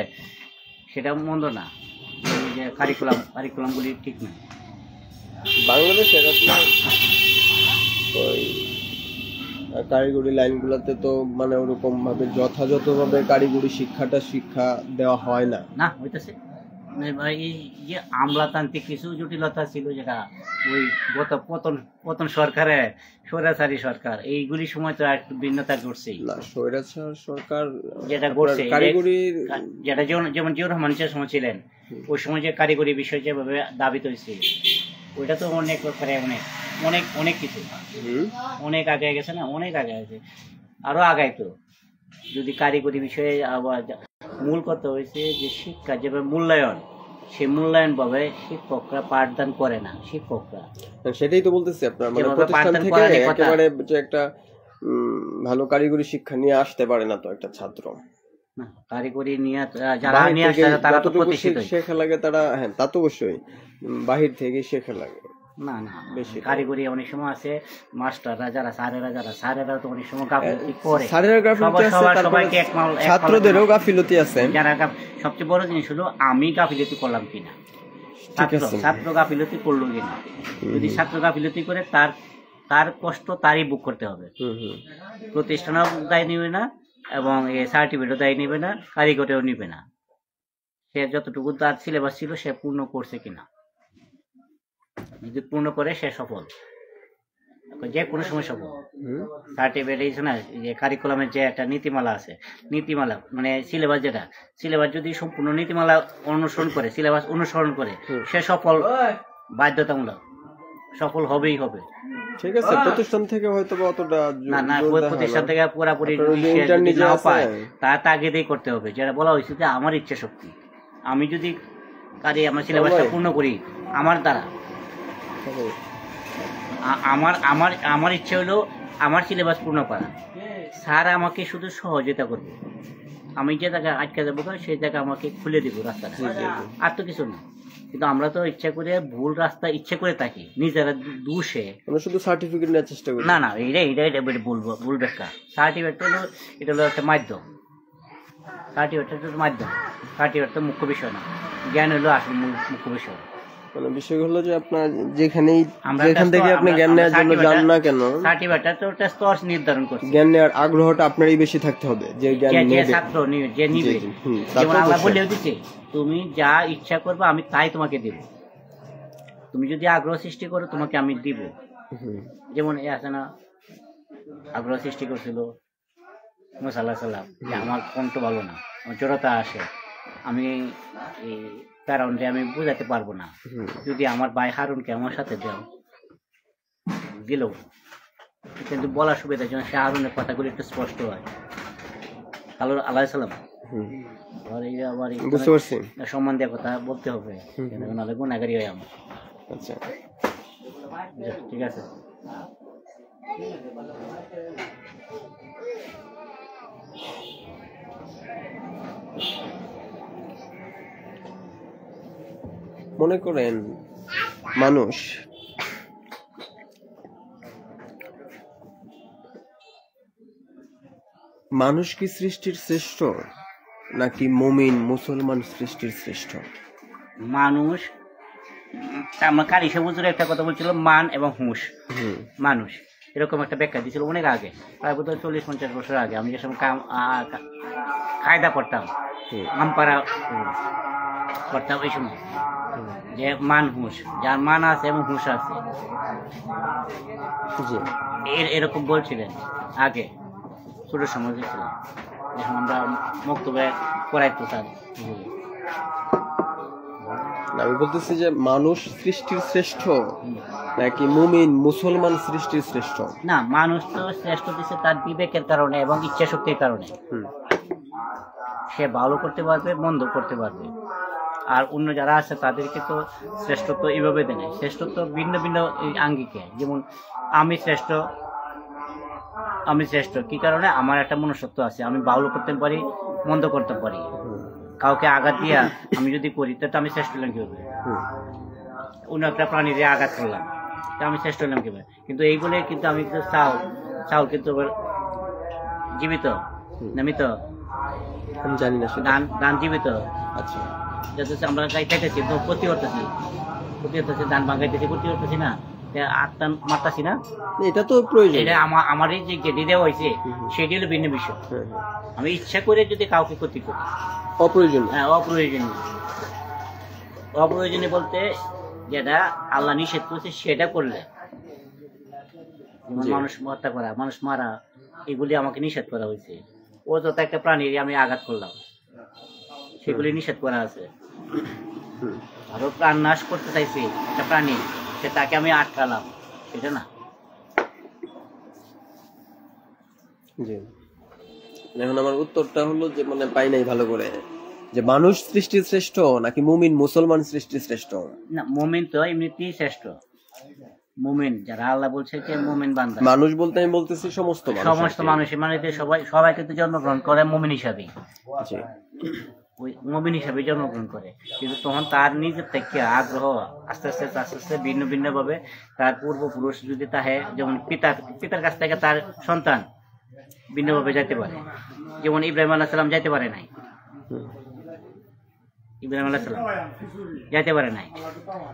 সেটা মন্দ না, যে কারিকুলামগুলি ঠিক না। বাংলাদেশের আপনার ওই কারিগরি লাইনগুলোতে তো মানে ওরকম ভাবে যথাযথভাবে কারিগরি শিক্ষা দেওয়া হয় না। না, হইতেছে এই যে আমলাতান্ত্রিক কিছু জটিলতা ছিল, যেটা ওই গত পতন সরকারে, স্বৈরাচারী সরকার, এইগুলি সময় তো একটু ভিন্নতা ঘটছে। না, স্বৈরাচার সরকার যেটা ঘটছে, কারিগরি যেটা যেমন জিয়াউর রহমান সময় ছিলেন, ওই সময় যে কারিগরি বিষয় যেভাবে দাবিত হয়েছে, ওইটা তো অনেক অনেক অনেক অনেক কিছু অনেক আগে গেছে না, অনেক আগে গেছে, আরো আগাইতো যদি কারিগরি বিষয়ে। আবার মূল কথা হয়েছে যে শিক্ষা যেভাবে মূল্যায়ন, সেই মূল্যায়ন ভাবে শিক্ষকরা পাঠদান করে না। শিক্ষকরা সেটাই তো বলতেছি আপনার, মানে যেভাবে প্রতিষ্ঠান পাঠদান থেকে করার এই কথা। একেবারে যে একটা ভালো কারিগরি শিক্ষা নিয়ে আসতে পারে না তো একটা ছাত্র। না, কারিগরি নিয়ে যারা বাহির নিয়ে থেকে আসছে তারা তো যতটুকু প্রতিষ্ঠিত। শেখা লাগে তারা, হ্যাঁ তা তো অবশ্যই, বাহির থেকে শেখা লাগে না না, বেশি। কারিগরি অনেক সময় আছে মাস্টাররা যারা স্যারেরা তো অনেক সময় গাফিলতি করে। স্যারেরা গাফিলতি আছে, তারপরে সবাইকে ছাত্রদেরও গাফিলতি আছে। যারা সবচেয়ে বড় জিনিস হলো আমি গাফিলতি করলাম কিনা, ঠিক আছে। ছাত্র গাফিলতি করলো কিনা। যদি ছাত্র গাফিলতি করে তার কষ্ট তারই বুক করতে হবে। প্রতিষ্ঠানও দায় নিবে না এবং সার্টিফিকেটও দায় নিবে না, কারিগরেও নিবে না। সে যতটুকু তার সিলেবাস ছিল সে পূর্ণ করছে কিনা। যদি পূর্ণ করে সে সফল, যে কোনো সময় সফল। সার্টিফিকেট এই না, যে কারিকুলামের যে একটা নীতিমালা আছে, নীতিমালা মানে সিলেবাস, যেটা সিলেবাস যদি সম্পূর্ণ নীতিমালা অনুসরণ করে, সিলেবাস অনুসরণ করে, সে সফল, বাধ্যতামূলক সফল হবেই হবে। ঠিক আছে, প্রতিষ্ঠান থেকে হয়তো অতটা না না, প্রতিষ্ঠান থেকে পুরাপুরি নাও পায়, তার তাগিদেই করতে হবে। যেটা বলা হয়েছে যে আমার ইচ্ছা শক্তি, আমি যদি আমার সিলেবাসটা পূর্ণ করি আমার দ্বারা, আমার ইচ্ছে হলো আমার সিলেবাস পূর্ণ করা, স্যার আমাকে শুধু সহযোগিতা করবে। আমি যে জায়গায় আটকে যাবো সেই জায়গায় আমাকে খুলে দিব রাস্তাটা, আর তো কিছু না। কিন্তু আমরা তো ইচ্ছা করে ভুল রাস্তা ইচ্ছে করে থাকি, নিজেরা দোষে শুধু সার্টিফিকেট নেওয়ার চেষ্টা করি। না না, এটা ভুল ব্যাখ্যা। সার্টিফিকেট হলো, এটা হলো একটা মাধ্যম। সার্টিফিকেট মাধ্যম, সার্টিফিকেট তো মুখ্য বিষয় না, জ্ঞান হলো আসল মুখ্য বিষয়। মানে বিষয় হলো যে আপনার যেখান থেকে আপনি জ্ঞান নেওয়ার জন্য যান না কেন, সার্টিফিকেটটা তো একটা স্তর নির্ধারণ করছে। জ্ঞান নেওয়ার আগ্রহটা আপনারই বেশি থাকতে হবে, যে জ্ঞান নেবে, ছাত্র যে নিবে। যেমন আল্লাহ বলেও দিচ্ছে, তুমি যা ইচ্ছা করবে আমি তাই তোমাকে দেব, তুমি যদি আগ্রহ সৃষ্টি করো তোমাকে আমি দিব। যেমন এ আছে না, আগ্রহ সৃষ্টি করছিল মুসা আলাইহিস সালাম, যে আমার কণ্ঠ ভালো না, আমার জড়তা আসে, আমি ফেরাউনকে আমি বুঝাতে পারবো না, যদি আমার ভাই হারুনকে আমার সাথে দাও, দিল। কিন্তু বলার সুবিধার জন্য সে হারুনের কথাগুলো একটু স্পষ্ট হয়। আল্লাহ সালাম বুঝতে পারছি, সম্মান দিয়ে কথা বলতে হবে, নাহলে গুণাগারি হয় আমার। আচ্ছা ঠিক আছে। মনে করেন মানুষ কি সৃষ্টির শ্রেষ্ঠ, নাকি মুমিন মুসলমান সৃষ্টির শ্রেষ্ঠ? মানুষ, আমার কারি সবুজের একটা কথা বলছিল, মান এবং হুঁশ। মানুষ এরকম একটা ব্যাখ্যা দিয়েছিল অনেক আগে, প্রায় বোধ হয় 40-50 বছর আগে। আমি যে সময় কায়দা করতাম, আমপাড়া করতাম, ওই সময় যে মান হুঁশ, যার মান আছে এবং হুঁশ আছে, এরকম বলছিলেন আগে। ছোট সময় গেছিলাম যখন আমরা মক্তবে পড়াইতো স্যার। আমি বলতেছি যে মানুষ সৃষ্টির শ্রেষ্ঠ নাকি মুমিন মুসলমান সৃষ্টির শ্রেষ্ঠ? না, মানুষ তো শ্রেষ্ঠ দিচ্ছে তার বিবেকের কারণে এবং ইচ্ছা শক্তির কারণে। সে ভালো করতে পারবে, মন্দ করতে পারবে। আর অন্য যারা আছে তাদেরকে তো শ্রেষ্ঠত্ব এইভাবে দেয় না। শ্রেষ্ঠত্ব ভিন্ন ভিন্ন আঙ্গিকে। যেমন আমি শ্রেষ্ঠ কি কারণে? আমার একটা মনুষ্যত্ব আছে, আমি ভালো করতে পারি, মন্দ করতে পারি। কাউকে আঘাত দিয়া আমি যদি করি তো আমি শ্রেষ্ঠ হলাম কিভাবে? অন্য একটা প্রাণীর আঘাত করলাম, আমি শ্রেষ্ঠ হলাম কিভাবে? কিন্তু এইগুলো কিন্তু আমি কিন্তু চাউল কিন্তু জীবিত না মৃত? আমি জানি না। ধান জীবিত। আচ্ছা, যাতে আমরা খাইতেছি তো ক্ষতি করতেছি, ধান ভাঙাইতেছি, ক্ষতি করতেছি না, আত্মা মারতাছি না, এটা তো প্রয়োজন। এটা আমার যে গেড়ি দেওয়া হয়েছে সেটি হলো ভিন্ন বিষয়। আমি ইচ্ছা করে যদি কাউকে ক্ষতি করি অপ্রয়োজনীয়, হ্যাঁ অপ্রয়োজনীয় বলতে যেটা আল্লাহ নিষেধ করেছে সেটা করলে, মানুষ হত্যা করা, মানুষ মারা, এগুলি আমাকে নিষেধ করা হয়েছে। ও যত একটা প্রাণীর আমি আঘাত করলাম, সেগুলি নিষেধ করা আছে। আরো প্রাণ নাশ করতে চাইছে একটা প্রাণী, সে তাকে আমি আটকালাম, এটা না। জি, এখন আমার উত্তরটা হলো যে মানে পাই নাই ভালো করে, যে মানুষ সৃষ্টি শ্রেষ্ঠ নাকি মুমিন মুসলমান সৃষ্টি শ্রেষ্ঠ? না, মুমিন তো এমনিতেই শ্রেষ্ঠ। মুমিন যারা আল্লাহ বলছে যে মুমিন বান্দা, মানুষ বলতে আমি বলতেছি সমস্ত মানুষ। সমস্ত মানুষ মানে সবাই কিন্তু জন্মগ্রহণ করে মুমিন হিসাবে, জি, ওই মুমিন হিসাবে জন্মগ্রহণ করে। কিন্তু তখন তার নিজের থেকে আগ্রহ আস্তে আস্তে ভিন্ন ভিন্ন ভাবে তার পূর্বপুরুষ যদি তাহে, যেমন পিতার কাছ থেকে তার সন্তান ভিন্নভাবে যাইতে পারে। যেমন ইব্রাহিম আলাইহিস সালাম যাইতে পারে নাই, ইব্রাহিম আলাইহিস সালাম যাইতে পারে নাই।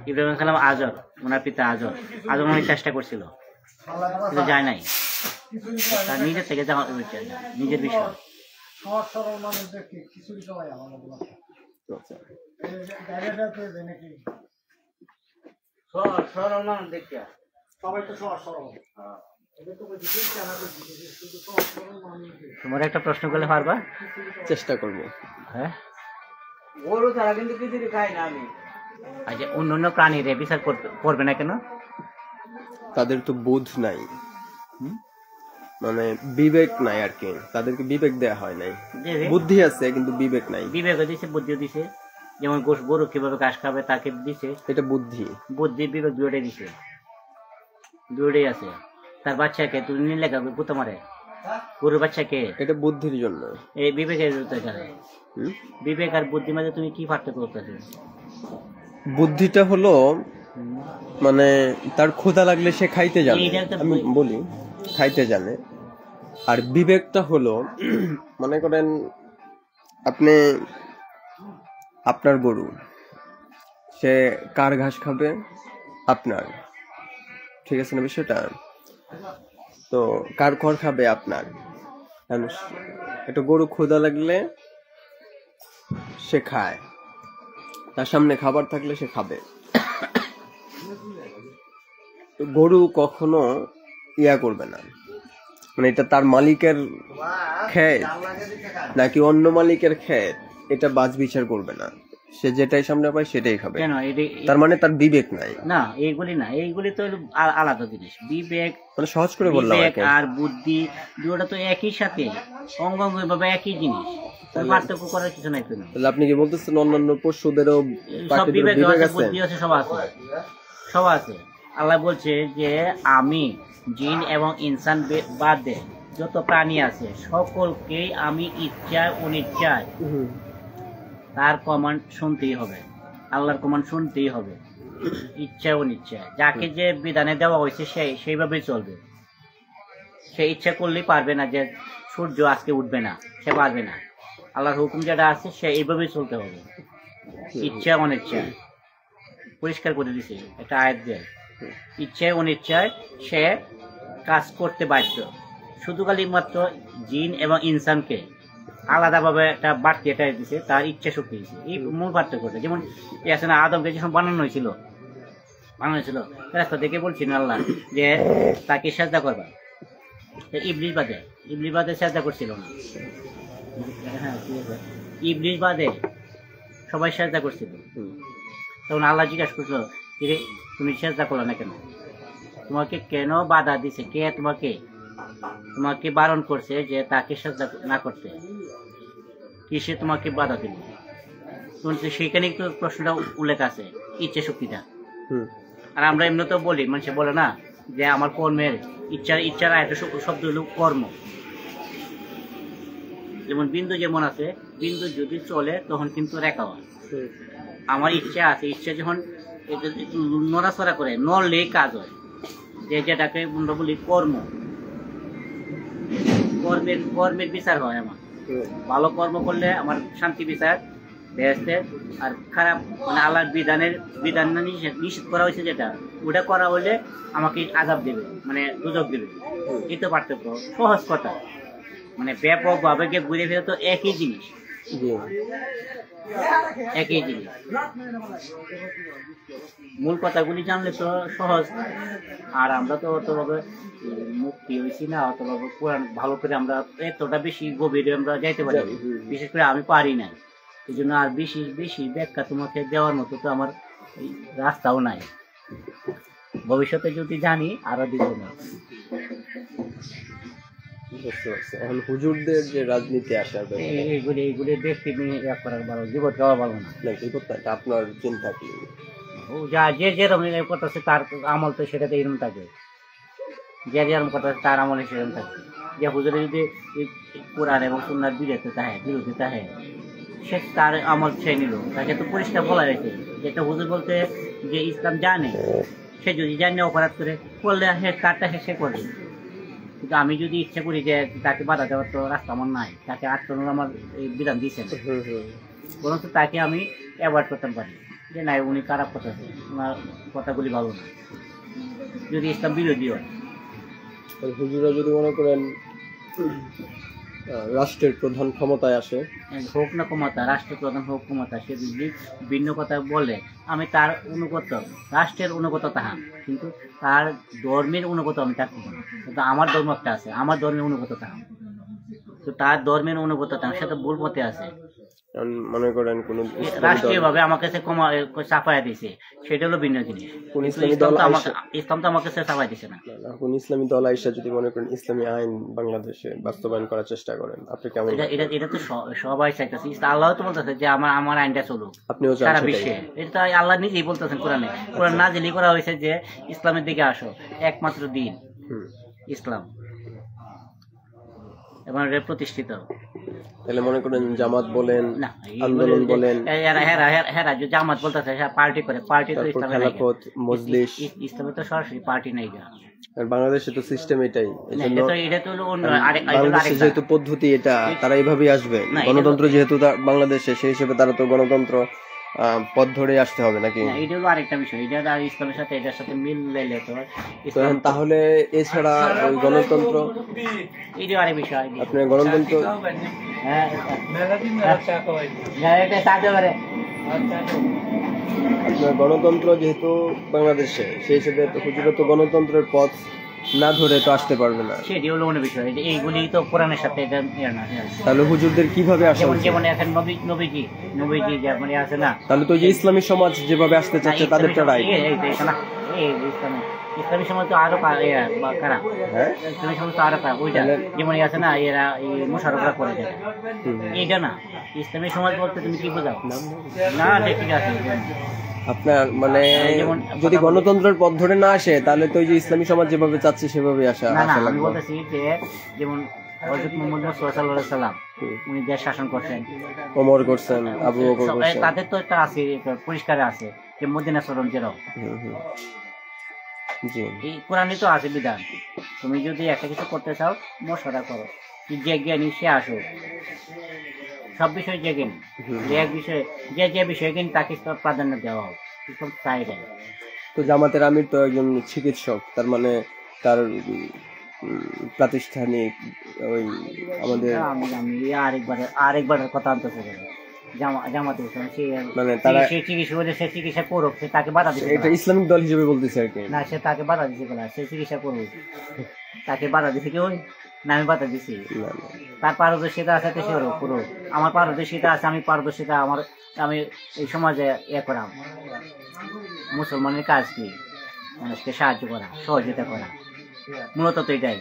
ইব্রাহিম আলাইহিস সালাম আজর, ওনার পিতা আজর অনেক চেষ্টা করছিল কিন্তু যায় নাই। তার নিজের থেকে যাওয়া নিজের বিষয়। তোমার একটা প্রশ্ন করলে পারবা? চেষ্টা করব। হ্যাঁ, গরু ছাড়া কিন্তু খিচুড়ি খাই না আমি। আচ্ছা, অন্য প্রাণীর বিচার করবে না কেন? তাদের তো বোধ নাই, হুম? মানে বিবেক নাই আর কি, তাদেরকে বিবেক দেয়া হয় নাই। বুদ্ধি আছে কিন্তু বিবেক নাই। বিবেকও দিছে, বুদ্ধিও দিছে। যেমন গরু কিভাবে ঘাস খাবে তাকে দিছে, এটা বুদ্ধি বিবেক দুটোই দিছে, দুটোই আছে। তার বাচ্চাকে তুমি নিলে পুঁতো মারে, গরুর বাচ্চাকে, এটা বুদ্ধির জন্য। এই বিবেকের জানে। হুম? বিবেক আর বুদ্ধি মাঝে তুমি কি পার্থক্য করতেছো? বুদ্ধিটা হলো মানে তার ক্ষুধা লাগলে সে খাইতে জানে, আমি বলি খাইতে জানে। আর বিবেকটা হলো মনে করেন আপনি, আপনার গরু, সে কার ঘাস খাবে? আপনার, ঠিক আছে না বিষয়টা? তো কার খড় খাবে? আপনার। একটা গরু ক্ষুধা লাগলে সে খায়, তার সামনে খাবার থাকলে সে খাবে। তো গরু কখনো ইয়া করবে না, মানে এটা তার মালিকের ক্ষেত নাকি অন্য মালিকের ক্ষেত এটা বাজ বিচার করবে না, সে যেটাই সামনে পায় সেটাই খাবে। কেন? তার মানে তার বিবেক নাই না, এইগুলি তো আলাদা জিনিস। বিবেক মানে সহজ করে বললাম আর বুদ্ধি দুটো তো একই সাথে অঙ্গাঙ্গ ভাবে একই জিনিস, তার পার্থক্য করার কিছু নাই। তাহলে আপনি কি বলতেছেন অন্যান্য পশুদেরও সব বিবেক বিবেক আছে, বুদ্ধি আছে, সব আছে। আল্লাহ বলছে যে আমি জিন এবং ইনসান বাদে যত প্রাণী আছে সকলকেই আমি ইচ্ছায় অনিচ্ছায় তার কমান্ড শুনতেই হবে, আল্লাহর কমান্ড শুনতেই হবে, ইচ্ছায় অনিচ্ছায়। যাকে যে বিধানে দেওয়া হয়েছে সেইভাবেই চলবে। সে ইচ্ছা করলেই পারবে না যে সূর্য আজকে উঠবে না, সে পারবে না। আল্লাহর হুকুম যেটা আছে সে এইভাবেই চলতে হবে, ইচ্ছা অনিচ্ছায়। পরিষ্কার করে দিছে একটা আয়াত দিয়ে, ইচ্ছায় অনিচ্ছায় সে কাজ করতে বাধ্য। শুধু খালি মাত্র জিন এবং ইনসানকে আলাদাভাবে একটা বাড়তি এটা দিছে, তার ইচ্ছা শক্তি দিছে। এই মূল পার্থক্যটা। যেমন আছে না, আদমকে যখন বানানো হয়েছিল রাস্তা থেকে বলছিল আল্লাহ যে তাকে সাজদা করবা, ইবলিস বাদে সাজদা করছিল না। হ্যাঁ, ঠিক আছে, ইবলিস বাদে সবাই সাজদা করছিল। তখন আল্লাহ জিজ্ঞাসা করছিল, তুমি সাজদা করলো না কেন? তোমাকে কেন বাধা দিছে? কে তোমাকে বারণ করছে যে তাকে সাজদা না করতে? কিসে তোমাকে বাধা দিল? সেখানে একটু প্রশ্নটা উল্লেখ আছে, ইচ্ছা শক্তিটা। আর আমরা এমনি তো বলি, মানুষে বলে না যে আমার কর্মের ইচ্ছার একটা শব্দ হলো কর্ম। যেমন বিন্দু যেমন আছে, বিন্দু যদি চলে তখন কিন্তু রেখা হয়। আমার ইচ্ছা আছে, ইচ্ছা যখন নড়াচড়া করে, নড়লেই কাজ হয়, যেটাকে আমরা বলি কর্ম। কর্মের বিচার হয় আমার। ভালো কর্ম করলে আমার শান্তি বিচার বেহেশতে, আর খারাপ মানে আল্লাহর বিধান নিষেধ করা হয়েছে যেটা, ওটা করা হলে আমাকে আযাব দেবে, মানে দুজক দেবে। এই তো পার্থক্য। সহজ কথা, মানে ব্যাপক ভাবে ঘুরে ফিরে তো একই জিনিস। মূল কথাগুলি জানলে তো সহজ। আর আমরা তো অতভাবে মুক্তি হয়েছি না, অতভাবে কোরআন ভালো করে আমরা এতটা বেশি গভীরে আমরা যাইতে পারি, বিশেষ করে আমি পারি না। এই জন্য আর বেশি ব্যাখ্যা তোমাকে দেওয়ার মতো তো আমার রাস্তাও নাই। ভবিষ্যতে যদি জানি আরো দিব না। বুঝতে পারছি। এখন হুজুরদের যে রাজনীতি আসে এইগুলি দেখতে ইয়া করার ভালো, জীবন খাওয়া ভালো না। আপনার চিন্তা কি? ও যা যে যেরকম করতেছে তার আমল তো সেটাতে এরকম থাকে, যে যেরকম করতেছে তার আমলে সেরকম থাকে। যে হুজুরে যদি কোরআন এবং সুন্নাহর বিরোধী থাকে সে তার আমল সে নিল, তাকে তো পরিষ্কার বলা হয়েছে যে একটা হুজুর বলতে যে ইসলাম জানে, সে যদি জানে অপরাধ করলে কারটা সে করবে। কিন্তু আমি যদি ইচ্ছা করি যে তাকে বাধা দেওয়ার তো রাস্তা আমার নাই, তাকে আটকানোর আমার এই বিধান দিয়েছেন, বরঞ্চ তাকে আমি অ্যাভয়েড করতে পারি যে না উনি খারাপ কথাছে, ওনার কথাগুলি ভালো না, যদি ইসলাম বিরোধী হয়। হুজুরা যদি মনে করেন রাষ্ট্রের প্রধান ক্ষমতায় আসে, হোক না ক্ষমতা, রাষ্ট্রের প্রধান হোক ক্ষমতা, সে যদি ভিন্ন কথা বলে আমি তার অনুগত, রাষ্ট্রের অনুগত তাহা, কিন্তু তার ধর্মের অনুগত আমি থাকবো না। কিন্তু আমার ধর্ম একটা আছে, আমার ধর্মের অনুগত তাহা, তো তার ধর্মের অনুগত তাহা সে তো ভুল পথে আছে। মনে করেন কোন রাষ্ট্রীয় ভাবে আমার কাছে চাপাইয়া দিয়েছে, সেটা হলো ভিন্ন জিনিস। ইসলাম তো আমার কাছে চাপাই দিছে না। কোন ইসলামী দল আইসা যদি মনে করেন ইসলামী আইন বাংলাদেশে বাস্তবায়ন করার চেষ্টা করেন, আপনি কেমন? এটা তো সবাই চাইতেছে, আল্লাহ তো বলতেছে যে আমার আইনটা চলুক আপনিও সারা বিশ্বে। এটা আল্লাহ নিজেই বলতেছেন কোরআনে, কোরআন নাজিল করা হয়েছে যে ইসলামের দিকে আসো, একমাত্র দিন ইসলাম এবং এটা প্রতিষ্ঠিত। তাহলে মনে করেন জামাত বলেন, আন্দোলন বলেন, হেরা যে জামাত বলতেছে পার্টি করে, পার্টি তো ইসলামে নাই, মজলিস ইসলামে তো সরাসরি পার্টি নাই। বাংলাদেশে তো সিস্টেম এটাই, এটা তো বাংলাদেশে যেহেতু পদ্ধতি এটা, তারা এইভাবেই আসবে। গণতন্ত্র যেহেতু বাংলাদেশে, সেই হিসেবে তারা তো গণতন্ত্র পথ ধরে আসতে হবে নাকি? এটা হলো আরেকটা বিষয়, এটা ইসলামের সাথে এটার সাথে মিল লেলে তো তাহলে এছাড়া ওই গণতন্ত্র এটা আরেক বিষয়। আপনার গণতন্ত্র আপনার গণতন্ত্র যেহেতু বাংলাদেশে, সেই হিসেবে হুজুরা তো গণতন্ত্রের পথ না ধরে তো আসতে পারবে না, সেটি হলো অন্য বিষয়। এইগুলি তো কোরআনের সাথে এটা তাহলে হুজুরদের কিভাবে আসা? যেমন এখন নবীজি যেমন আছে না, তাহলে তো যে ইসলামী সমাজ যেভাবে আসতে চাচ্ছে তাদের টাই ইসলামী সমাজ তো আরো খারাপ, ইসলামী সমাজ তো আরো খারাপ। ওইটা যেমন আছে না, এরা মোশারফরা করে দেয়, এইটা না। ইসলামী সমাজ বলতে তুমি কি বোঝাও? না ঠিক আছে, আপনার মানে যদি গণতন্ত্রের পথ ধরে না আসে তাহলে তো ওই যে ইসলামী সমাজ যেভাবে চাচ্ছে সেভাবে আসা। আমি বলতেছি যে যেমন হযরত মুহাম্মদ সাল্লাল্লাহু আলাইহি সাল্লাম উনি দেশ শাসন করছেন, ওমর করছেন, আবু বকর করছেন, তাদের তো একটা আছে, পরিষ্কার আছে যে মদিনা শরণ যেরকম। জি, এই কোরআনে তো আছে বিধান, তুমি যদি একটা কিছু করতে চাও মশওয়ারা করো, যে জ্ঞানী সে আসো, সব বিষয় যে জ্ঞানী, যে এক বিষয়ে যে বিষয়ে জ্ঞানী তাকে প্রাধান্য দেওয়া হোক, চাই দেয়। তো জামাতের আমির তো একজন চিকিৎসক, তার মানে তার প্রাতিষ্ঠানিক ওই আমাদের আরেকবারের কথা আনতেছে জামাতে মানে সে চিকিৎসা করে, সে চিকিৎসা করুক, সে তাকে বাধা দিচ্ছে, এটা ইসলামিক দল হিসেবে বলতেছে আর কি। না, সে তাকে বাধা দিচ্ছে না, সে চিকিৎসা করুক, তাকে বাধা দিচ্ছে কেউ না, আমি বাধা দিচ্ছি। তার পারদর্শিতা আছে সে করুক, আমার পারদর্শিতা আছে, আমি পারদর্শিতা আমার, আমি এই সমাজে করাম। মুসলমানের কাজ কি? মানুষকে সাহায্য করা, সহযোগিতা করা, মূলত তো এটাই।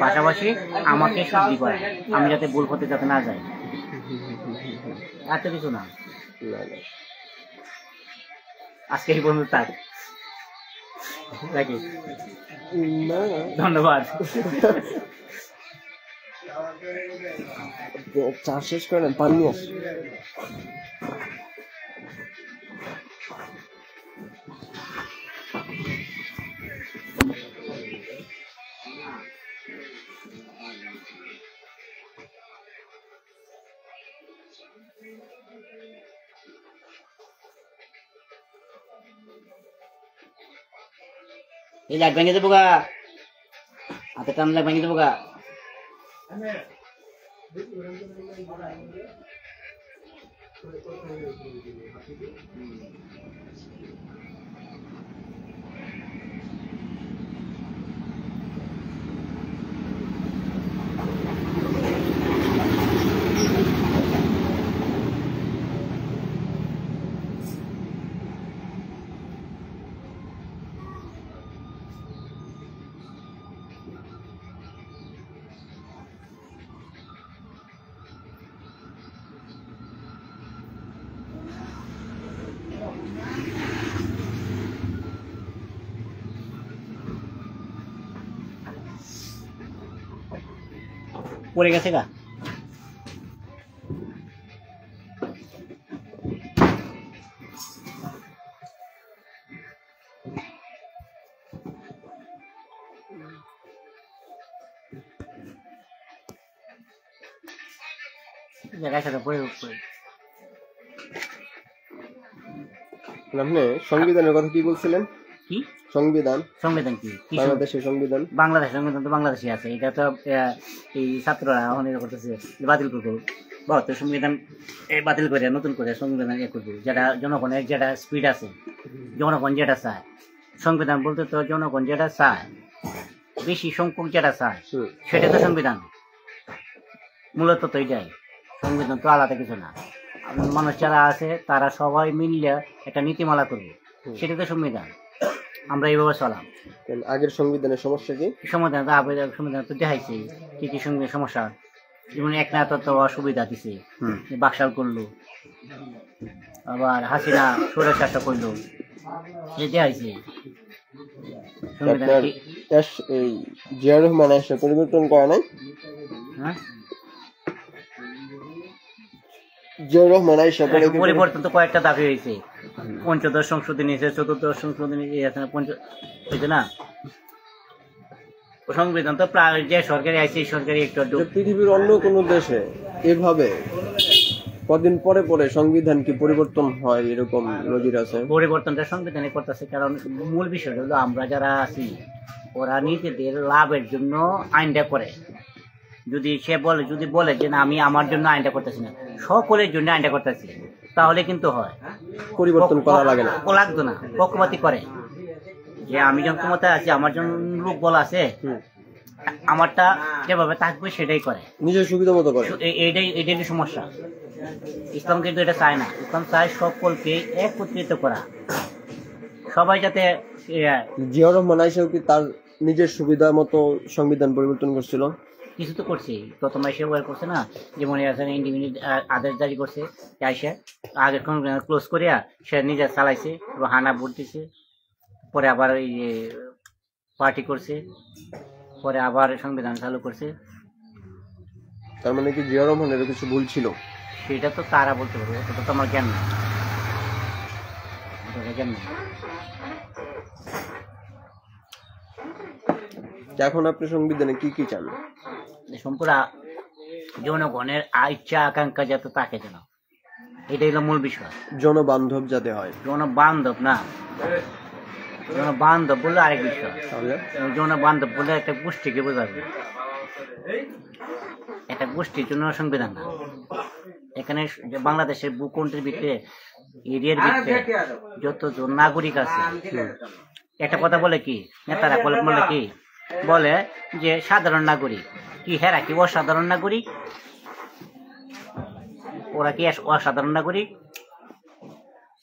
পাশাপাশি আমাকে শুদ্ধি করা, আমি যাতে ভুল পথে যাতে না যাই, এত কিছু না। আজকে এই বন্ধু থাক, ধন্যবাদ। চা শেষ করেন, পানি আস। এই লাইট ভেঙে দেবো গা, হাতে টানলে ভেঙে দেবো গা। পড়ে গেছে গা। জায়গায় সাথে পড়ে পড়ে আপনি সংবিধানের কথা কি বলছিলেন? কি সংবিধান, সংবিধান কি কি বাংলাদেশের সংবিধান, বাংলাদেশের সংবিধান তো বাংলাদেশে আছে। এটা তো এই ছাত্ররা অনেক করতেছে বাতিল করবো, 72 সংবিধান বাতিল করে নতুন করে সংবিধান করবো, যেটা জনগণের যেটা স্পিড আছে, জনগণ যেটা চায়। সংবিধান বলতে তো জনগণ যেটা চায়, বেশি সংখ্যক যেটা চায় সেটা তো সংবিধান। মূলত তো এটাই সংবিধান, তো আলাদা কিছু না। মানুষ যারা আছে তারা সবাই মিললে একটা নীতিমালা করবে, সেটা তো সংবিধান। আমরা এইভাবে চলাম। আগের সংবিধানের সমস্যা কি? সংবিধান তো দেখাইছে কি কি সঙ্গে সমস্যা, যেমন এক না তো অসুবিধা দিছে, বাকশাল করলো, আবার হাসিনা সুরের চাষা করলো, এই দেখাইছে সংবিধান। এই জিয়া রহমান এসে পরিবর্তন করে নাই? হ্যাঁ, জিয়া রহমান এসে পরিবর্তন তো কয়েকটা দাবি হয়েছে। পঞ্চদশ সংশোধনী হয়েছে, চতুর্দশ সংশোধনী হয়েছে না। সংবিধান তো প্রায় যে সরকারি আইসি সরকারি একটু পৃথিবীর অন্য কোন দেশে এভাবে কদিন পরে পরে সংবিধান কি পরিবর্তন হয় এরকম নজির আছে? পরিবর্তনটা সংবিধানে করতেছে, কারণ মূল বিষয়টা হলো আমরা যারা আছি ওরা নিজেদের লাভের জন্য আইনটা করে। যদি সে বলে যে না আমি আমার জন্য আইনটা করতেছি না, সকলের জন্য আইনটা করতেছি, তাহলে কিন্তু হয়, পরিবর্তন করা লাগে না, লাগতো না। পক্ষপাতি করে যে আমি যখন ক্ষমতায় আছি, আমার জন্য লোক বলা আছে, আমারটা যেভাবে থাকবে সেটাই করে, নিজের সুবিধা মতো করে। এইটাই সমস্যা। ইসলাম কিন্তু এটা চায় না। ইসলাম চায় সকলকে একত্রিত করা, সবাই যাতে। জিয়া রহমান আইসাও কি তার নিজের সুবিধা মতো সংবিধান পরিবর্তন করছিল? কিছু তো করছে, প্রথম এসে ওয়ার করছে না, যেমন ইন্ডিপেন্ডেন্ট আদেশ জারি করছে, আইসে আগে ক্লোজ করিয়া সে নিজে চালাইছে, হানা ভোট দিছে, পরে আবার ওই পার্টি করছে, পরে আবার সংবিধান চালু করছে। তার মানে কি জিয়া রহমানের কিছু ভুল ছিল? সেটা তো তারা বলতে পারবে, ওটা তো আমার জ্ঞান নেই, জ্ঞান নেই। এখন আপনি সংবিধানে কি কি চান? সম্পূর্ণ জনগণের ইচ্ছা আকাঙ্ক্ষা যাতে তাকে যেন, এটাই হলো মূল বিষয়। জনবান্ধব যাতে হয়। জনবান্ধব না, জনবান্ধব বললে আরেক বিষয়। জনবান্ধব বললে একটা গোষ্ঠীকে বোঝাবে, একটা গোষ্ঠীর জন্য সংবিধান না। এখানে বাংলাদেশের ভূখণ্ডের ভিতরে এরিয়ার ভিতরে যতজন নাগরিক আছে, একটা কথা বলে কি নেতারা বলে কি বলে যে সাধারণ নাগরিক, কি হেরা কি অসাধারণ নাগরিক? ওরা কি অসাধারণ নাগরিক?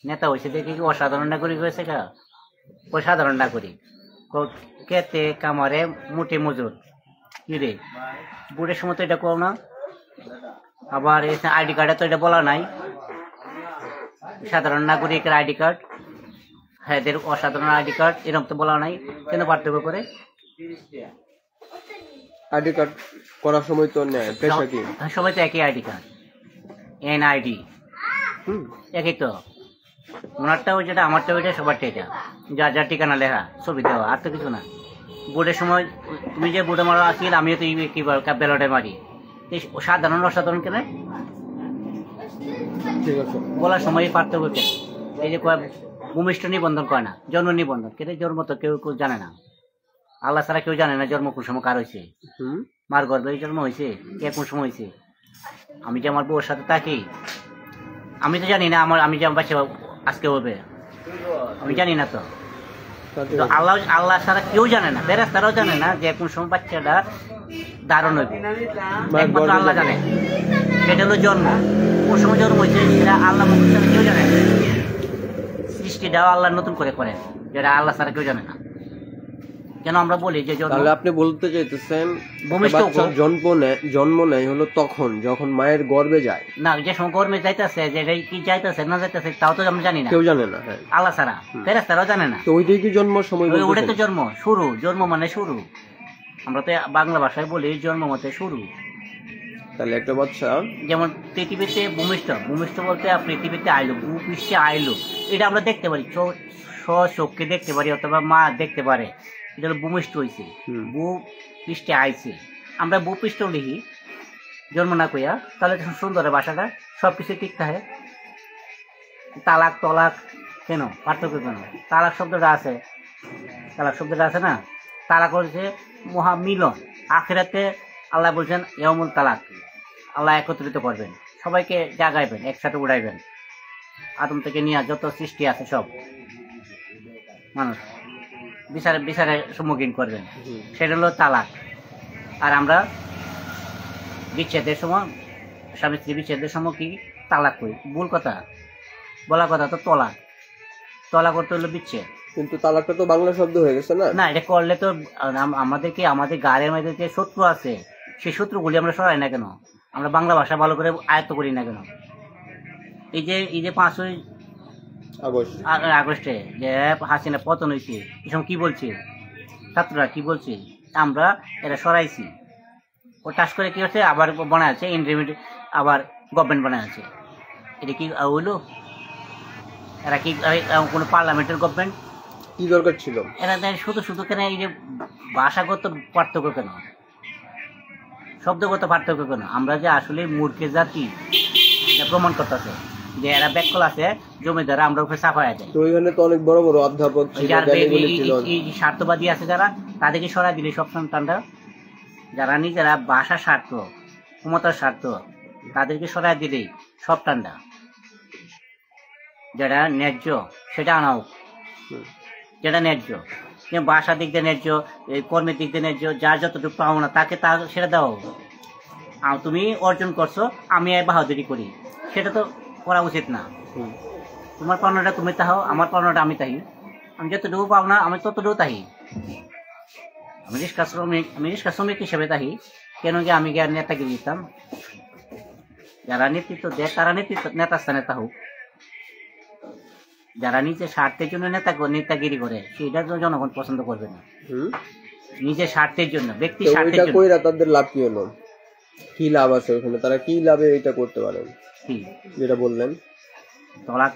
নেতা হয়েছে দেখে কি অসাধারণ নাগরিক হয়েছে? কা ওই সাধারণ নাগরিক খেতে কামারে মুঠে মজুর কি রে, বুড়ের সময় তো এটা করো না। আবার আইডি কার্ডে তো এটা বলা নাই সাধারণ নাগরিকের আইডি কার্ড, হ্যাঁ এদের অসাধারণ আইডি কার্ড এরকম তো বলা নাই। কেন পার্থক্য করে? আইডি কার্ড করার সময় তো নেয় পেশা কি সবাই তো একই আইডি কার্ড, এনআইডি একই তো। ওনারটা ওই যেটা, আমারটা ওইটা, সবারটা এটা, যার যার ঠিকানা লেখা ছবি দেওয়া, আর তো কিছু না। বোর্ডের সময় তুমি যে বোর্ডে মারা আসিল, আমিও তো কি ব্যালটে মারি। সাধারণ অসাধারণ কেন ঠিক আছে বলার সময় পার্থক্য কেন? এই যে ভূমিষ্ঠ নিবন্ধন করে না, জন্ম নিবন্ধন কেটে জন্ম তো কেউ জানে না, আল্লাহ ছাড়া কেউ জানে না জন্ম কোন সময় কার হয়েছে, মার গর্ভে জন্ম হয়েছে, কে কোন সময় হয়েছে। আমি যে আমার বউর সাথে থাকি, আমি তো জানি না আমি যে আমার বাচ্চা আজকে হবে, আমি জানি না। তো আল্লাহ ছাড়া কেউ জানে না, ফেরেশতারাও জানে না যে কোন সময় বাচ্চাটা ধারণ হইবে, একমাত্র আল্লাহ জানে। সেটা হলো জন্ম, কোন সময় জন্ম হয়েছে সেটা আল্লাহ কেউ জানে না। সৃষ্টিটাও আল্লাহ নতুন করে করেন, যেটা আল্লাহ ছাড়া কেউ জানে না। কেন আমরা বলি যে তাহলে আপনি বলতে চাইতেছেন বাচ্চা জন্ম নেয় হলো তখন যখন মায়ের গর্ভে যায় না, যে সময় গর্ভে যাইতেছে, যেটা কি যাইতেছে না যাইতেছে তাও তো আমরা জানি না, কেউ জানে না আল্লাহ ছাড়া, ফেরেশতারাও জানে না। তো ওইটাই কি জন্ম সময়? ওইটাই তো জন্ম, শুরু। জন্ম মানে শুরু, আমরা তো বাংলা ভাষায় বলি জন্ম মতে শুরু। তাহলে একটা বাচ্চা যেমন পৃথিবীতে ভূমিষ্ঠ বলতে পৃথিবীতে আইলো, ভূপৃষ্ঠে আইলো, এটা আমরা দেখতে পারি, চোখকে দেখতে পারি অথবা মা দেখতে পারে, এটা হলো ভূমিষ্ঠ হয়েছে, ভূপৃষ্ঠে আইছে। আমরা ভূপৃষ্ঠ লিখি জন্ম না কইয়া, তাহলে সুন্দর ভাষাটা সবকিছু ঠিক থাকে। তালাক তলাক কেন, পার্থক্য কেন? তালাক শব্দটা আছে না, তালাক হচ্ছে মহামিলন। আখিরাতে আল্লাহ বলছেন ইয়াউমুল তালাক, আল্লাহ একত্রিত করবেন, সবাইকে জাগাইবেন, একসাথে উড়াইবেন, আদম থেকে নিয়ে যত সৃষ্টি আছে সব মানুষ বিচারের সম্মুখীন করবেন, সেটা হলো তালাক। আর আমরা বিচ্ছেদের সময়, স্বামী স্ত্রী বিচ্ছেদের সময় কি তালাক করি? ভুল কথা, বলা কথা তো তলাক করতে হলো বিচ্ছেদ। কিন্তু তালাকটা তো বাংলা শব্দ হয়ে গেছে না? না, এটা করলে তো আমাদের গাড়ির মধ্যে যে শত্রু আছে, সেই শত্রুগুলি আমরা সরাই না কেন? আমরা বাংলা ভাষা ভালো করে আয়ত্ত করি না কেন? এই যে 5ই আগস্টে যে হাসিনা পতন হয়েছে, এসব কি বলছে ছাত্ররা, কি বলছে? আমরা এটা সরাইছি। ও টাস করে কি হচ্ছে, আবার বানায় আছে ইন্টারমিডিয়েট, আবার গভর্নমেন্ট বানায় আছে। এটা কি হইলো? এরা কি কোনো পার্লামেন্টের গভর্নমেন্ট? কি দরকার ছিল? এরা শুধু কেন এই যে ভাষাগত পার্থক্য কেন, শব্দগত পার্থক্য কেন? আমরা যে আসলে মূর্খের জাতি এটা প্রমাণ করতেছে যে এরা ব্যাকল আছে জমিদার, আমরা উপরে চাপায়া যায়। তো ওইখানে তো অনেক বড় বড় অধ্যাপক ছিল, স্বার্থবাদী আছে যারা, তাদেরকে সরাই দিলে সব সন্তানরা, যারা নিজেরা ভাষার স্বার্থ, ক্ষমতার স্বার্থ, তাদেরকে সরাই দিলেই সব ঠান্ডা। যেটা ন্যায্য সেটা আনা হোক, যেটা ন্যায্য, ভাষার দিক দিয়ে ন্যায্য, কর্মের দিক দিয়ে ন্যায্য, যার যতটুকু পাওনা তাকে সেটা দেওয়া হোক। তুমি অর্জন করছো, আমি বাহাদুরি করি, সেটা তো করা উচিত না। তোমার পাওনাটা তুমি তাহো, আমার পাওনাটা আমি তাহি, আমি যতটুকু পাওনা আমি ততটুকু তাহি। আমি রিক্সা শ্রমিক হিসেবে তাহি, কেন কি আমি কি আর নেতাগিরি দিতাম? যারা নেতৃত্ব দেয় তারা নেতা স্থানে তাহুক। যারা নিজের স্বার্থের জন্য নেতাগিরি করে, সেটা তো জনগণ পছন্দ করবে না। নিজের স্বার্থের জন্য, ব্যক্তি স্বার্থের জন্য তাদের লাভ কি হলো? কি লাভ আছে ওখানে? তারা কি লাভে এটা করতে পারেন? কি যেটা বললেন তলাক,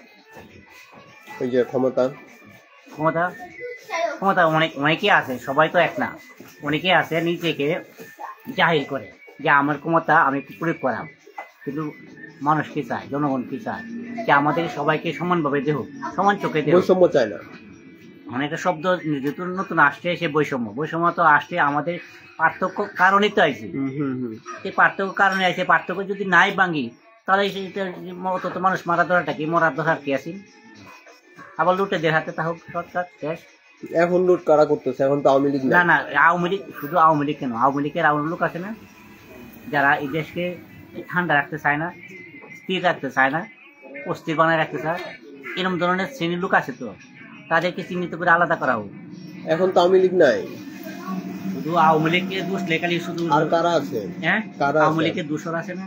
ওই যে ক্ষমতা অনেকেই আছে, সবাই তো এক না। অনেকেই আছে নিজেকে জাহির করে যে আমার ক্ষমতা আমি প্রয়োগ করাম, কিন্তু মানুষ কি চায়, জনগণ কি চায়? যে আমাদের সবাইকে সমানভাবে দেহ, সমান চোখে দেহ, বৈষম্য চায় না। অনেকটা শব্দ নতুন আসছে, সে বৈষম্য তো আসছে আমাদের পার্থক্য কারণে তো আইছে। এই পার্থক্য কারণে আইছে, পার্থক্য যদি নাই ভাঙি তাহলে তো মানুষ মারা ধরাটা কি, মরার ধরার কি আছে? আবার লুটেদের হাতে তা হোক সরকার শেষ। এখন লুট কারা করতেছে? এখন তো আওয়ামী লীগ না, আওয়ামী লীগ, শুধু আওয়ামী লীগ কেন, আওয়ামী লীগের আওয়ামী লোক আছে না, যারা এই দেশকে ঠান্ডা রাখতে চায় না, স্থির রাখতে চায় না, অস্থির বানায় রাখতে চায়, এরকম ধরনের শ্রেণীর লোক আছে, তো তাদেরকে চিহ্নিত করে আলাদা করা হোক। এখন তো আওয়ামী লীগ নাই, শুধু আওয়ামী লীগকে দোষ লেখালি শুধু। আর কারা আছে? হ্যাঁ, আওয়ামী লীগের দোষর আছে না,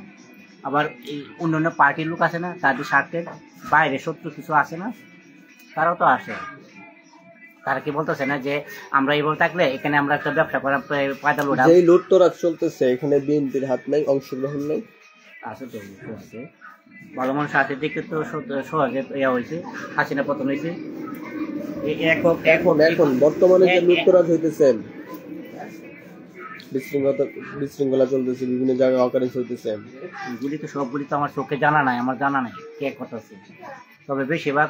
আবার এই অন্যান্য পার্টির লোক আছে না, তাদের স্বার্থের বাইরে শত্রু কিছু আছে না, তারাও তো আসে। তারা কি বলতেছে না যে আমরা এইভাবে থাকলে এখানে আমরা একটা ব্যবসা করা পায়দা লোড, যেই লুটতরাজ চলতেছে এখানে বিএনপির হাত নাই, অংশগ্রহণ নাই? আছে তো, আছে ভালো মানুষ আছে দেখে তো সহজে ইয়া হয়েছে, হাসিনা পতন হয়েছে। এখন বর্তমানে যে লুটতরাজ হইতেছে, বিশৃঙ্খলা চলতেছে, বিভিন্ন জায়গায় অকারেন্স হইতেছে, এগুলি তো সবগুলি তো আমার চোখে জানা নাই, আমার জানা নাই কে করতেছে। তবে বেশিরভাগ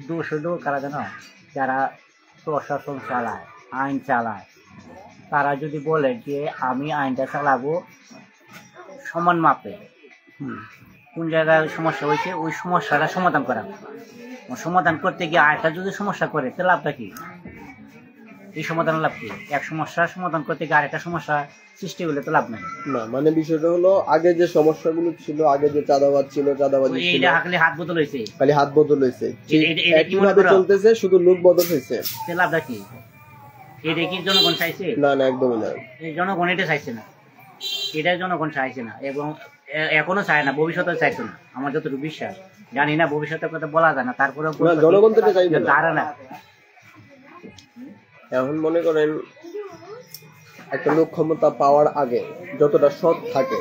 দোষ হইলেও কারা জানো, যারা প্রশাসন চালায়, আইন চালায়, তারা যদি বলে যে আমি আইনটা চালাবো সমান মাপে, কোন জায়গায় সমস্যা হয়েছে ওই সমস্যাটা সমাধান করা, সমাধান করতে গিয়ে আরেকটা যদি সমস্যা করে তাহলে লাভটা কি? এই সমাধান লাভ কি? এক সমস্যার সমাধান করতে গিয়ে আরেকটা সমস্যা সৃষ্টি হলে তো লাভ নাই না। মানে বিষয়টা হলো আগে যে সমস্যাগুলো ছিল, আগে যে চাঁদাবাদ ছিল, চাঁদাবাজি ছিল, খালি হাত বদল হয়েছে, খালি হাত বদল হয়েছে, একইভাবে চলতেছে, শুধু লোক বদল হয়েছে। লাভটা কি? এটা কি জনগণ চাইছে? না, একদমই না। জনগণ এটা চাইছে না, এটা জনগণ চাইছে না, এবং এখনো চায় না, ভবিষ্যতে চাইছে না, আমার যতটুকু বিশ্বাস। জানি না ভবিষ্যতের কথা বলা যায় না, তারপরে জনগণ তো চাইবে না। এখন মনে করেন একটা লোক ক্ষমতা পাওয়ার আগে যতটা সৎ থাকে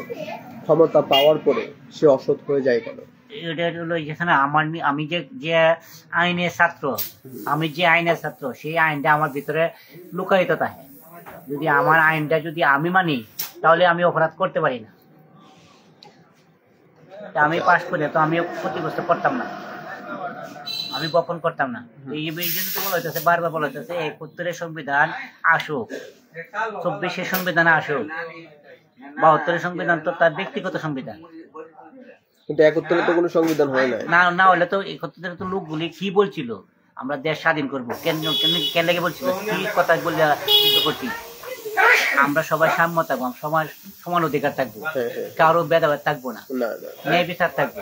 ক্ষমতা পাওয়ার পরে সে অসৎ হয়ে যায় কেন? এটা হলো যেখানে আমি যে আইনের ছাত্র, আমি যে আইনের ছাত্র, সেই আইনটা আমার ভিতরে লুকায়িত থাকে। যদি আমার আইনটা যদি আমি মানি, তাহলে আমি অপরাধ করতে পারি না। তা আমি পাশ করে তো আমি ক্ষতিগ্রস্ত করতাম না, আমি গোপন করতাম না। এই জন্য তো বলা হইতেছে, বারবার বলা হইতেছে ৭১-এর সংবিধান আসুক, ২৪-এর সংবিধান আসুক, ৭২-এর সংবিধান তো তার ব্যক্তিগত সংবিধান। কিন্তু ৭১ তো কোনো সংবিধান হয় না। না হলে তো ৭১-এর তো লোকগুলি কি বলছিল, আমরা দেশ স্বাধীন করবো, কেন লেগে বলছিল, কি কথা বলে চিন্তা করছি, আমরা সবাই সাম্য থাকবো, সমান অধিকার থাকবো, কারো ভেদাভেদ থাকবো না, ন্যায় বিচার থাকবো।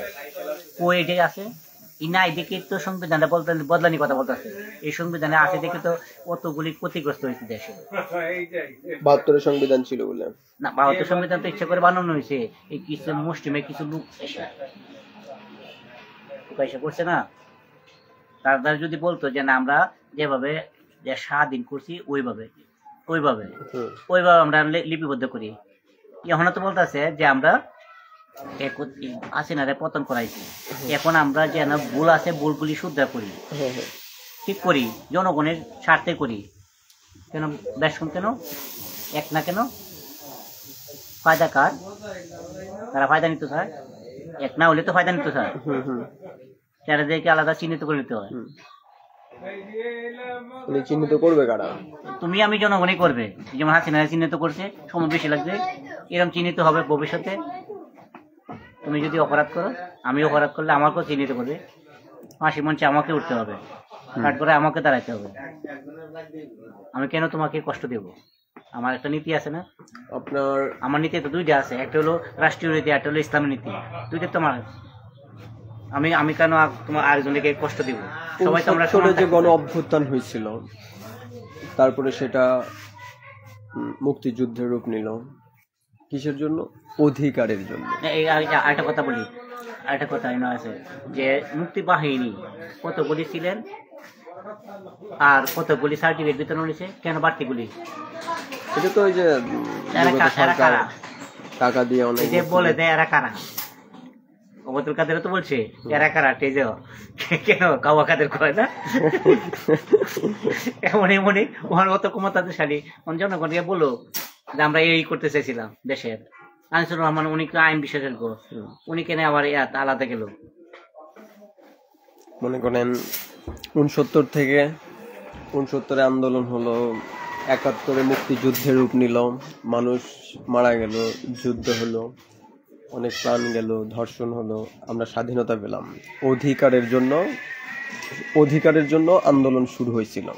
ও এটাই আছে না, এদিকে তো সংবিধানটা বদলানি কথা বলতেছে। এই সংবিধানে আছে দেখে তো কতগুলি ক্ষতিগ্রস্ত হয়েছে দেশে। ৭২-এর সংবিধান ছিল বলে না, ৭২ সংবিধান তো ইচ্ছা করে বানানো হয়েছে, এই কিছু মুসলিমে কিছু লোক এসে করছে না। তারা যদি বলতো যে না, আমরা যেভাবে স্বাধীন করছি ওইভাবে আমরা লিপিবদ্ধ করি। এখন তো বলতেছে যে আমরা হাসিনারে পতন করাইছি, এখন আমরা যেন ভুল আছে ভুলগুলি শুদ্ধ করি, ঠিক করি, জনগণের স্বার্থে করি। কেন বেশ কেন এক না, কেন ফায়দা কার? তারা ফায়দা নিতে চায়, এক না হলে তো ফায়দা নিতে চায়, তাদেরকে আলাদা চিহ্নিত করে নিতে হয়। চিহ্নিত করবে কারা? তুমি আমি জনগণই করবে। যেমন হাসিনা চিহ্নিত করছে, সময় বেশি লাগবে, এরকম চিহ্নিত হবে ভবিষ্যতে। তুমি যদি অপরাধ করো, আমি অপরাধ করলে আমাকেও চিহ্নিত করবে, ফাঁসি মঞ্চে আমাকে উঠতে হবে, কাট করে আমাকে দাঁড়াতে হবে। আমি কেন তোমাকে কষ্ট দেব? আমার একটা নীতি আছে না? আমার নীতি তো দুইটা আছে, একটা হলো রাষ্ট্রীয় নীতি, একটা হলো ইসলামী নীতি। দুইটা তোমার, আমি কেন তোমার আরেকজনকে কষ্ট দিব? সবাই তো আমরা যে গণ অভ্যুত্থান হয়েছিল, তারপরে সেটা মুক্তিযুদ্ধের রূপ নিল, কিসের জন্য? অধিকারের জন্য। আরেকটা কথা বলি, আরেকটা কথা আছে যে মুক্তি বাহিনী কতগুলি ছিলেন আর কতগুলি সার্টিফিকেট বিতরণ হয়েছে, কেন বাড়তিগুলি? এটা তো ওই যে টাকা দিয়ে অনেক বলে দেয়, এরা কারা? অবতুল কাদের তো বলছে এরা কারা, টেজে কেন কাওয়া কাদের কয় না? এমন ওনার মতো ক্ষমতাশালী জনগণকে বলো যে আমরা এই করতে চাইছিলাম দেশের। আনিসুর রহমান উনি আইন বিশেষজ্ঞ, উনি কেন আবার আলাদা গেল? মনে করেন ৬৯ থেকে ৬৯-এ আন্দোলন হলো, ৭১-এ মুক্তিযুদ্ধের রূপ নিল, মানুষ মারা গেল, যুদ্ধ হলো, অনেক প্রাণ গেল, ধর্ষণ হলো, আমরা স্বাধীনতা পেলাম। অধিকারের জন্য আন্দোলন শুরু হয়েছিল।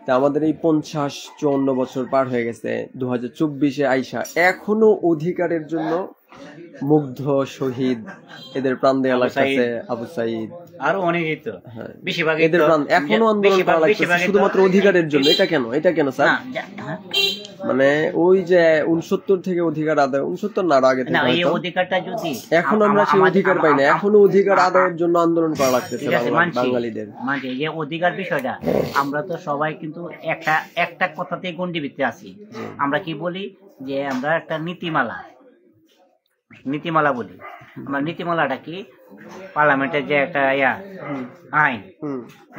তা আমাদের এই ৫০-৫৪ বছর পার হয়ে গেছে, ২০২৪-এ আইসা এখনো অধিকারের জন্য মুগ্ধ, শহীদ, এদের প্রাণ দেওয়া লাগতেছে। আবু সাইদ আরো অনেকেই তো, বেশিরভাগ এদের প্রাণ এখনো আন্দোলন করা লাগতেছে শুধুমাত্র অধিকারের জন্য। এটা কেন স্যার? মানে ওই যে ৬৯ থেকে অধিকার আদায়, ৬৯ না আগে থেকে এখন আমরা সেই অধিকার পাই না, এখনো অধিকার আদায়ের জন্য আন্দোলন করা লাগতেছে বাঙালিদের। মানে যে অধিকার বিষয়টা, আমরা তো সবাই কিন্তু একটা কথাতে গন্ডিবিতে আছি। আমরা কি বলি যে আমরা একটা নীতিমালা বলি। আমরা নীতিমালাটা কি? পার্লামেন্টের যে একটা আইন,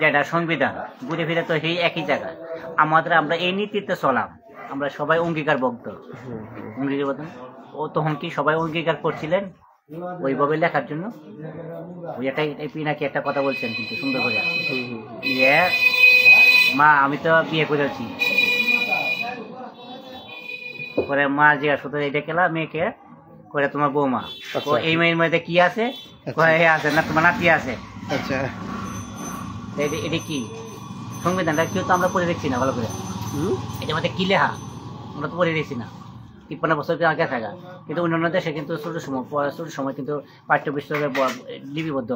যেটা সংবিধান, ঘুরে ফিরে তো সেই একই জায়গায় আমরা এই নীতিতে চলাম। আমরা সবাই অঙ্গীকারবদ্ধ। ও তখন কি সবাই অঙ্গীকার করছিলেন ওইভাবে লেখার জন্য? ওই নাকি একটা কথা বলছেন কিন্তু সুন্দর করে, মা আমি তো বিয়ে করেছি, পরে মা জিজ্ঞাসা করতে এটা কেলা মেয়েকে, করে তোমার বৌমা, এই মেয়ের মধ্যে কি আছে? আছে না তোমার নাতি আছে। আচ্ছা, এটা কি সংবিধানটা কেউ তো আমরা পড়ে দেখছি না ভালো করে। এটার মধ্যে কি লেখা আমরা তো পড়ে দেখছি না, ৫৩ বছর আগে থাকা। কিন্তু অন্যান্য দেশে কিন্তু ছোট সময় কিন্তু পাঠ্য পুস্তকে লিপিবদ্ধ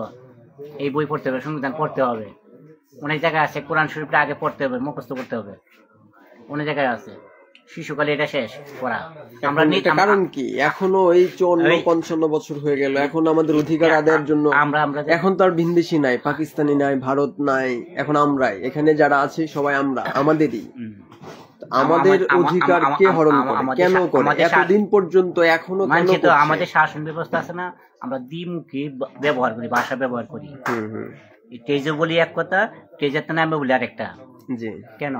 এই বই পড়তে হবে, সংবিধান পড়তে হবে। অনেক জায়গায় আছে কোরআন শরীফটা আগে পড়তে হবে, মুখস্থ করতে হবে, অনেক জায়গায় আছে। শিশুকালে এটা শেষ করা। আমরা কারণ কি এখনো এই ৫৪ বছর হয়ে গেল, এখন আমাদের অধিকার আদায়ের জন্য এখন তো আর ভিনদেশি নাই, পাকিস্তানি নাই, ভারত নাই, এখন আমরাই এখানে যারা আছে সবাই আমাদেরই। আমাদের অধিকার কে হরণ করে, কেন করে, এতদিন পর্যন্ত এখনো কেন মানছি তো করছে? আমাদের শাসন ব্যবস্থা আছে না, আমরা দ্বিমুখী ব্যবহার করি, ভাষা ব্যবহার করি। তেজে বলি এক কথা, তেজের তো নামে বলি আরেকটা। জি, কেন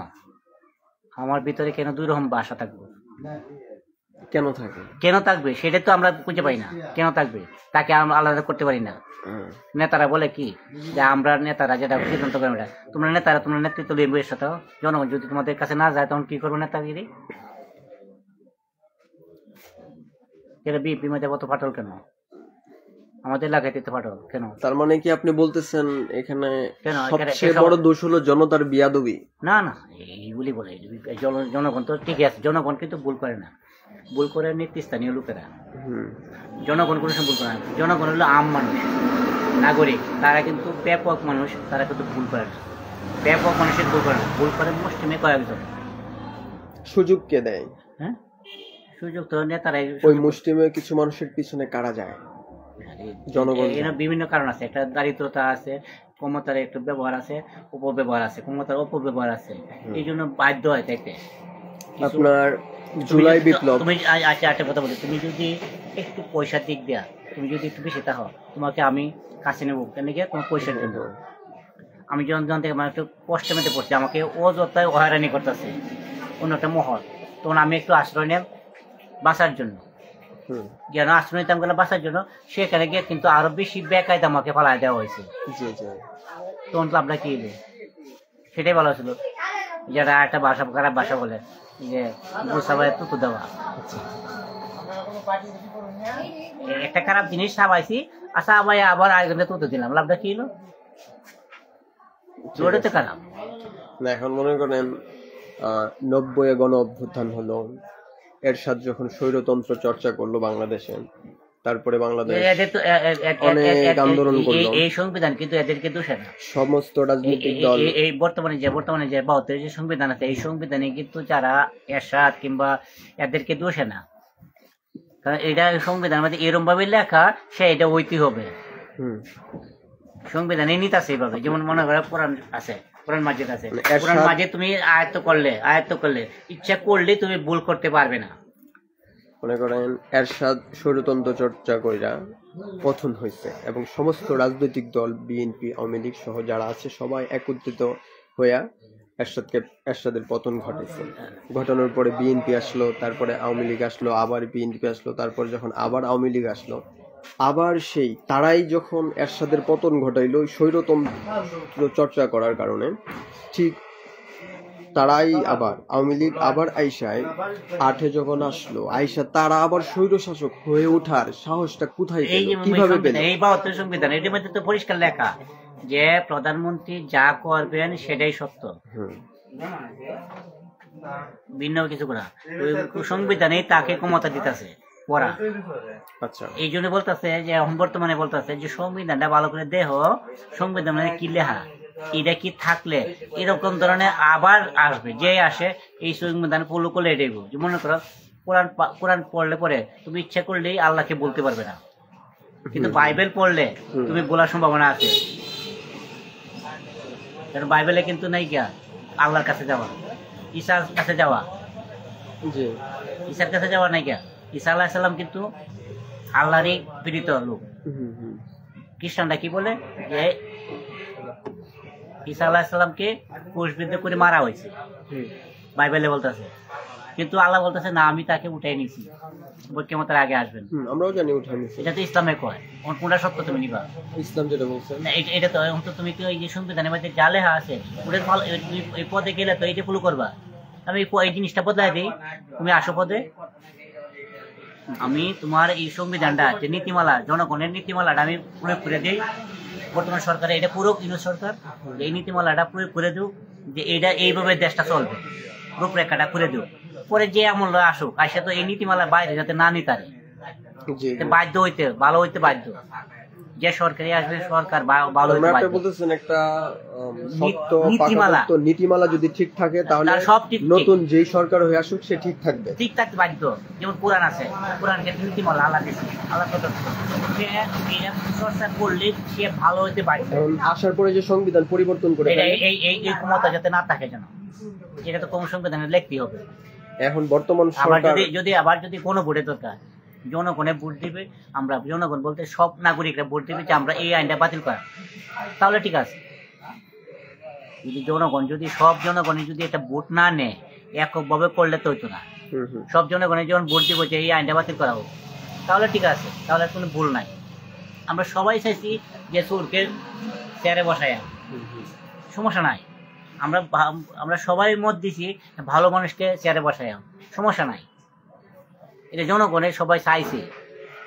আমার ভিতরে কেন দুই রকম ভাষা থাকবে? কেন থাকে? কেন থাকবে সেটা তো আমরা খুঁজে পাই না। কেন থাকবে তাকে আমরা আলাদা করতে পারি না। নেতারা বলে কি যে আমরা নেতারা যেটা সিদ্ধান্ত করি, তোমরা নেতারা তোমরা নেতৃত্ব লিয়ে বসে থাকো, জনগণ যদি তোমাদের কাছে না যায় তখন কি করবো নেতাগিরি? এটা বিএনপি মধ্যে কত ফাটল কেন? আমাদের এলাকায় তো ফাটল কেন? তার মানে কি আপনি বলতেছেন এখানে কেন সবচেয়ে বড় দোষ হলো জনতার বিয়াদবি? না না, এইগুলি বলে জনগণ তো ঠিকই আছে, জনগণ কিন্তু ভুল করে না, ভুল করে নেতৃস্থানীয় লোকেরা। জনগণ কোনো সময় ভুল করে না। জনগণ হলো আম মানুষ, নাগরিক, তারা কিন্তু ব্যাপক মানুষ, তারা কিন্তু ভুল করে না। ব্যাপক মানুষের ভুল করে না, ভুল করে মুষ্টিমে কয়েকজন। সুযোগ কে দেয়? হ্যাঁ, সুযোগ তো নেতারাই। ওই মুষ্টিমে কিছু মানুষের পিছনে কারা যায়? জনগণ। এর বিভিন্ন কারণ আছে, একটা দারিদ্রতা আছে, ক্ষমতার একটু ব্যবহার আছে, অপব্যবহার আছে, ক্ষমতার অপব্যবহার আছে, এই জন্য বাধ্য হয় তাইতে। আপনার জুলাই বিপ্লব, তুমি আচ্ছা একটা কথা বলি, তুমি যদি একটু পয়সার দিক দেয়া, তুমি যদি একটু বেশি থাকো, তোমাকে আমি কাছে নেবো কেন গিয়ে তোমার পয়সার জন্য। আমি যখন থেকে মানে একটু কষ্ট মেতে পড়ছি, আমাকে অযথায় হয়রানি করতেছে অন্য একটা মহল, তখন আমি একটু আশ্রয় নেব বাঁচার জন্য। যেন আশ্রয় নিতাম গেলে বাঁচার জন্য, সেখানে গিয়ে কিন্তু আরো বেশি বেকায়দা আমাকে পালাই দেওয়া হয়েছে। তখন তো আমরা কি সেটাই ভালো ছিল, যেটা একটা ভাষা খারাপ ভাষা বলে যে গোসাবাই তুতু দেওয়া, একটা খারাপ জিনিস সাবাইছি, আচ্ছা আবার আবার আরেকজনে তুতু দিলাম, লাভটা কি হলো? ওটা তো খারাপ না। এখন মনে করেন 90 গণ অভ্যুত্থান হলো, এরশাদ যখন স্বৈরতন্ত্র চর্চা করলো বাংলাদেশে, তারপরে বাংলাদেশ অনেক আন্দোলন করলো। এই সংবিধান কিন্তু এদেরকে দোষে না, সমস্ত রাজনৈতিক দল। এই বর্তমানে যে 72 যে সংবিধান আছে, এই সংবিধানে কিন্তু যারা এরশাদ কিংবা এদেরকে দোষে না, কারণ এটা সংবিধানের মধ্যে এরকম ভাবে লেখা, সে এটা হইতে হবে। সংবিধানে নীতি আছে এইভাবে, যেমন মনে করো কোরআন আছে, কোরআন মাজিদ আছে, কোরআন মাজিদ তুমি আয়ত্ত করলে ইচ্ছা করলে তুমি ভুল করতে পারবে না। মনে করেন এরশাদ স্বৈরতন্ত্র চর্চা কইরা পতন হয়েছে, এবং সমস্ত রাজনৈতিক দল বিএনপি আওয়ামী লীগ সহ যারা আছে সবাই একত্রিত হইয়া এরশাদের পতন ঘটেছে। ঘটানোর পরে বিএনপি আসলো, তারপরে আওয়ামী লীগ আসলো, আবার বিএনপি আসলো, তারপর যখন আবার আওয়ামী লীগ আসলো, আবার সেই তারাই যখন এরশাদের পতন ঘটাইলো স্বৈরতন্ত্র চর্চা করার কারণে, ঠিক তারাই আবার আওয়ামী লীগ আবার আইসায় 8 যখন আসলো, আইসা তারা আবার স্বৈর শাসক হয়ে ওঠার সাহসটা কোথায় পেল, কিভাবে পেল? এই 72 সংবিধান এর মধ্যে তো পরিষ্কার লেখা যে প্রধানমন্ত্রী যা করবেন সেটাই সত্য, ভিন্ন কিছু করা। সংবিধানে তাকে ক্ষমতা দিতেছে পড়া। আচ্ছা, এই জন্য বলতেছে যে এখন বর্তমানে বলতেছে যে সংবিধানটা ভালো করে দেহ, সংবিধানে কি লেখা, এটা কি থাকলে এরকম ধরনের আবার আসবে, যে আসে এই সংবিধান ফলো করলে এটাই। মনে করো কোরআন পড়লে পরে তুমি ইচ্ছা করলেই আল্লাহকে বলতে পারবে না, কিন্তু বাইবেল পড়লে তুমি বলার সম্ভাবনা আছে, কারণ বাইবেলে কিন্তু নাই গিয়া আল্লাহর কাছে যাওয়া, ঈসার কাছে যাওয়া, ঈসার কাছে যাওয়া নাই গিয়া। ঈসা আলাইহিস সালাম কিন্তু আল্লাহরই প্রেরিত লোক। খ্রিস্টানরা কি বলে যে ঈসা আলাইহিস সালামকে ক্রুশবিদ্ধ করে মারা হয়েছে, বাইবেলে বলতেছে, কিন্তু আল্লাহ বলতেছে না, আমি তাকে উঠাই নিয়েছি, কিয়ামতের আগে আসবেন। আমরাও জানি উঠাই নিয়েছি, এটা তো ইসলামে কয়, কোনটা সত্য তুমি নিবা? ইসলাম যেটা বলছে না, এটা তো তুমি তো এই যে সংবিধানের মধ্যে যা লেখা আছে ওটা ভালো, এই পদে গেলে তো এটা ফলো করবা। আমি এই জিনিসটা বদলাই দিই, তুমি আসো পদে, আমি তোমার এই সংবিধানটা যে নীতিমালা, জনগণের নীতিমালাটা আমি প্রয়োগ করে দিই। বর্তমান সরকার এটা পুরো ইউনিট সরকার, এই নীতিমালাটা প্রয়োগ করে দিও যে এটা এইভাবে দেশটা চলবে, রূপরেখাটা করে দিও। পরে যে আমল আসুক, আসে তো এই নীতিমালা বাইরে যাতে না নিতারে, বাধ্য হইতে ভালো হইতে বাধ্য। যে সরকারি আসবে সরকার ভালো হইতে বাধ্য। বলতেছেন একটা শক্ত পাকাপোক্ত নীতিমালা যদি ঠিক থাকে তাহলে সব ঠিক, নতুন যেই সরকার হয়ে আসুক সে ঠিক থাকবে, ঠিক থাকতে বাধ্য। যেমন কোরআন আছে, কোরআনকে নীতিমালা আল্লাহ দিয়েছে, আল্লাহ চর্চা করলে সে ভালো হইতে বাধ্য। আসার পরে যে সংবিধান পরিবর্তন করে এই ক্ষমতা যাতে না থাকে যেন। এটা তো কোন সংবিধানে লিখতেই হবে। এখন বর্তমান আবার সরকার যদি কোনো ভোটের দরকার, জনগণে ভোট দিবে, আমরা জনগণ বলতে সব নাগরিকরা ভোট দিবে যে আমরা এই আইনটা বাতিল করা, তাহলে ঠিক আছে। যদি সব জনগণের যদি একটা ভোট না নেয়, এককভাবে করলে তো হইতো না। সব জনগণের যখন ভোট দিব যে এই আইনটা বাতিল করা হোক, তাহলে ঠিক আছে, তাহলে কোনো ভুল নাই। আমরা সবাই চাইছি যে চোরকে চেয়ারে বসায়, সমস্যা নাই। আমরা সবাই মত দিছি ভালো মানুষকে চেয়ারে বসায়, সমস্যা নাই। এটা জনগণের সবাই চাইছে,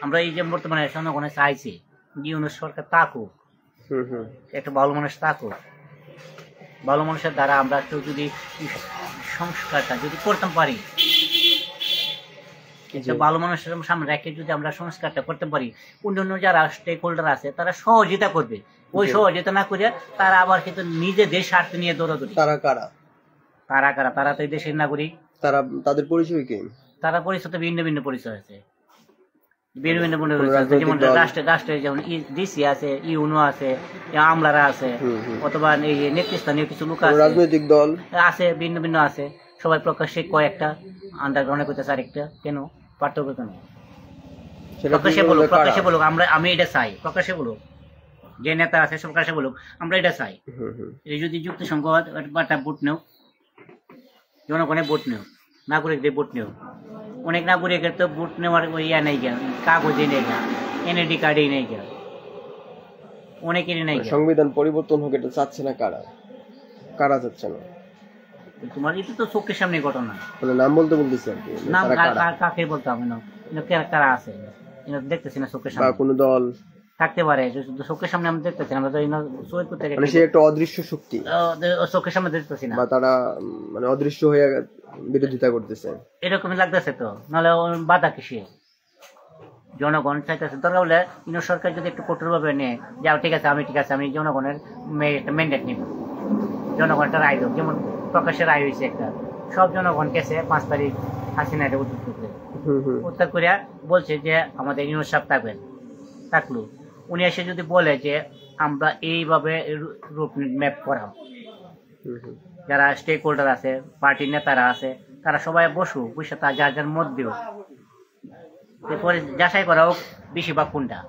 আমরা এই যে বর্তমানে জনগণে চাইছে ইউনূস সরকার থাকুক, একটা ভালো মানুষ থাকুক। ভালো মানুষের দ্বারা আমরা একটু যদি সংস্কারটা যদি করতে পারি, একটা ভালো মানুষের সামনে রেখে যদি আমরা সংস্কারটা করতে পারি, অন্যান্য যারা স্টেক হোল্ডার আছে তারা সহযোগিতা করবে। ওই সহযোগিতা না করে তারা আবার কিন্তু নিজেদের স্বার্থ নিয়ে দৌড়াদৌড়ি। তারা কারা? তারা তো এই দেশের নাগরিক। তাদের পরিচয় কি? তারা পরিচয় তো ভিন্ন ভিন্ন পরিচয় আছে, ভিন্ন পরিচয় আছে। যেমন রাষ্ট্রে যেমন ডিসি আছে, ইউনো আছে, আমলারা আছে, অথবা এই নেতৃস্থানীয় কিছু লোক আছে, রাজনৈতিক দল আছে, ভিন্ন ভিন্ন আছে। সবাই প্রকাশ্যে কয়েকটা, আন্ডারগ্রাউন্ডে করতেছে আরেকটা। কেন পার্থক্য কেন? প্রকাশ্যে বলুক আমি এটা চাই, প্রকাশ্যে বলুক। যে নেতা আছে প্রকাশ্যে বলুক আমরা এটা চাই। এই যদি যুক্তিসঙ্গ একটা ভোট নেও, জনগণের ভোট নেও, নাগরিকদের ভোট নেও। অনেক নাগরিকের তো ভোট নেওয়ার ওই নেই গেল, কাগজে নেই গা, এনআইডি কার্ডেই নেই গেল, অনেকেরই নেই। সংবিধান পরিবর্তন হোক এটা চাচ্ছে না কারা চাচ্ছে না? তোমার এটা তো চোখের সামনে ঘটনা, নাম বলতে বলতেছি আর কি। নাম কাকে বলতে হবে না, কারা আছে দেখতেছি না চোখের সামনে। কোন দল থাকতে পারে চোখের সামনে আমরা দেখতেছি না, আমরা মানে সে একটা অদৃশ্য শক্তি চোখের সামনে দেখতেছি না, বা তারা মানে অদৃশ্য হয়ে বিরোধিতা করতেছে এরকমই লাগতেছে। তো নাহলে বাধা কিসে? জনগণ চাইতেছে দরকার হলে ইউনূস সরকার যদি একটু কঠোরভাবে নেয়, যাও ঠিক আছে আমি জনগণের ম্যান্ডেট নিব, জনগণটা রায় দেব। যেমন প্রকাশের রায় হয়েছে একটা, সব জনগণ কেছে 5 তারিখ হাসিনাকে উত্তর করিয়া বলছে যে আমাদের ইউনূস সাহেব থাকলো। উনি এসে যদি বলে যে আমরা এইভাবে রুট ম্যাপ করা, যারা স্টেক হোল্ডার আছে, পার্টির নেতারা আছে, তারা সবাই বসে তার যার মত দিও, এরপরে যাচাই করা হোক বেশিরভাগ কোনটা।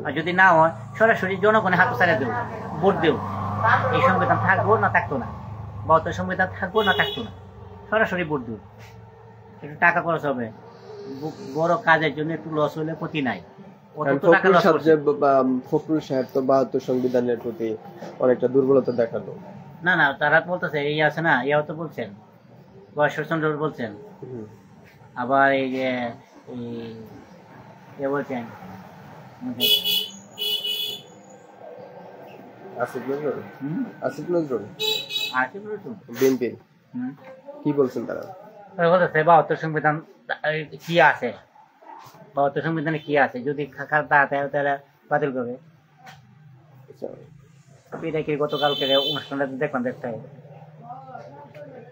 আর যদি না হয় সরাসরি জনগণের হাতে ছাড়া দেব, ভোট দেব, এই সংবিধান থাকবো না থাকতো না, বা অত সংবিধান থাকবো না থাকতো না, সরাসরি ভোট দেব। একটু টাকা খরচ হবে, বড় কাজের জন্য একটু লস হলে ক্ষতি নাই। ফখরুল সাহেব তো 72 সংবিধানের প্রতি অনেকটা দুর্বলতা দেখালো। না তারা বলতেছে এই আছে না, ইয়াও তো বলছেন, ঈশ্বরচন্দ্র বলছেন, আবার এই যে বলছেন আসিফ নজরুল বিএনপি কি বলছেন তারা? বলতেছে 72 সংবিধান কি আছে, 72 সংবিধানে কি আছে, যদি তাহলে বাতিল করবে। এটা কি গতকালকে অনুষ্ঠানটা দেখলাম, দেখতে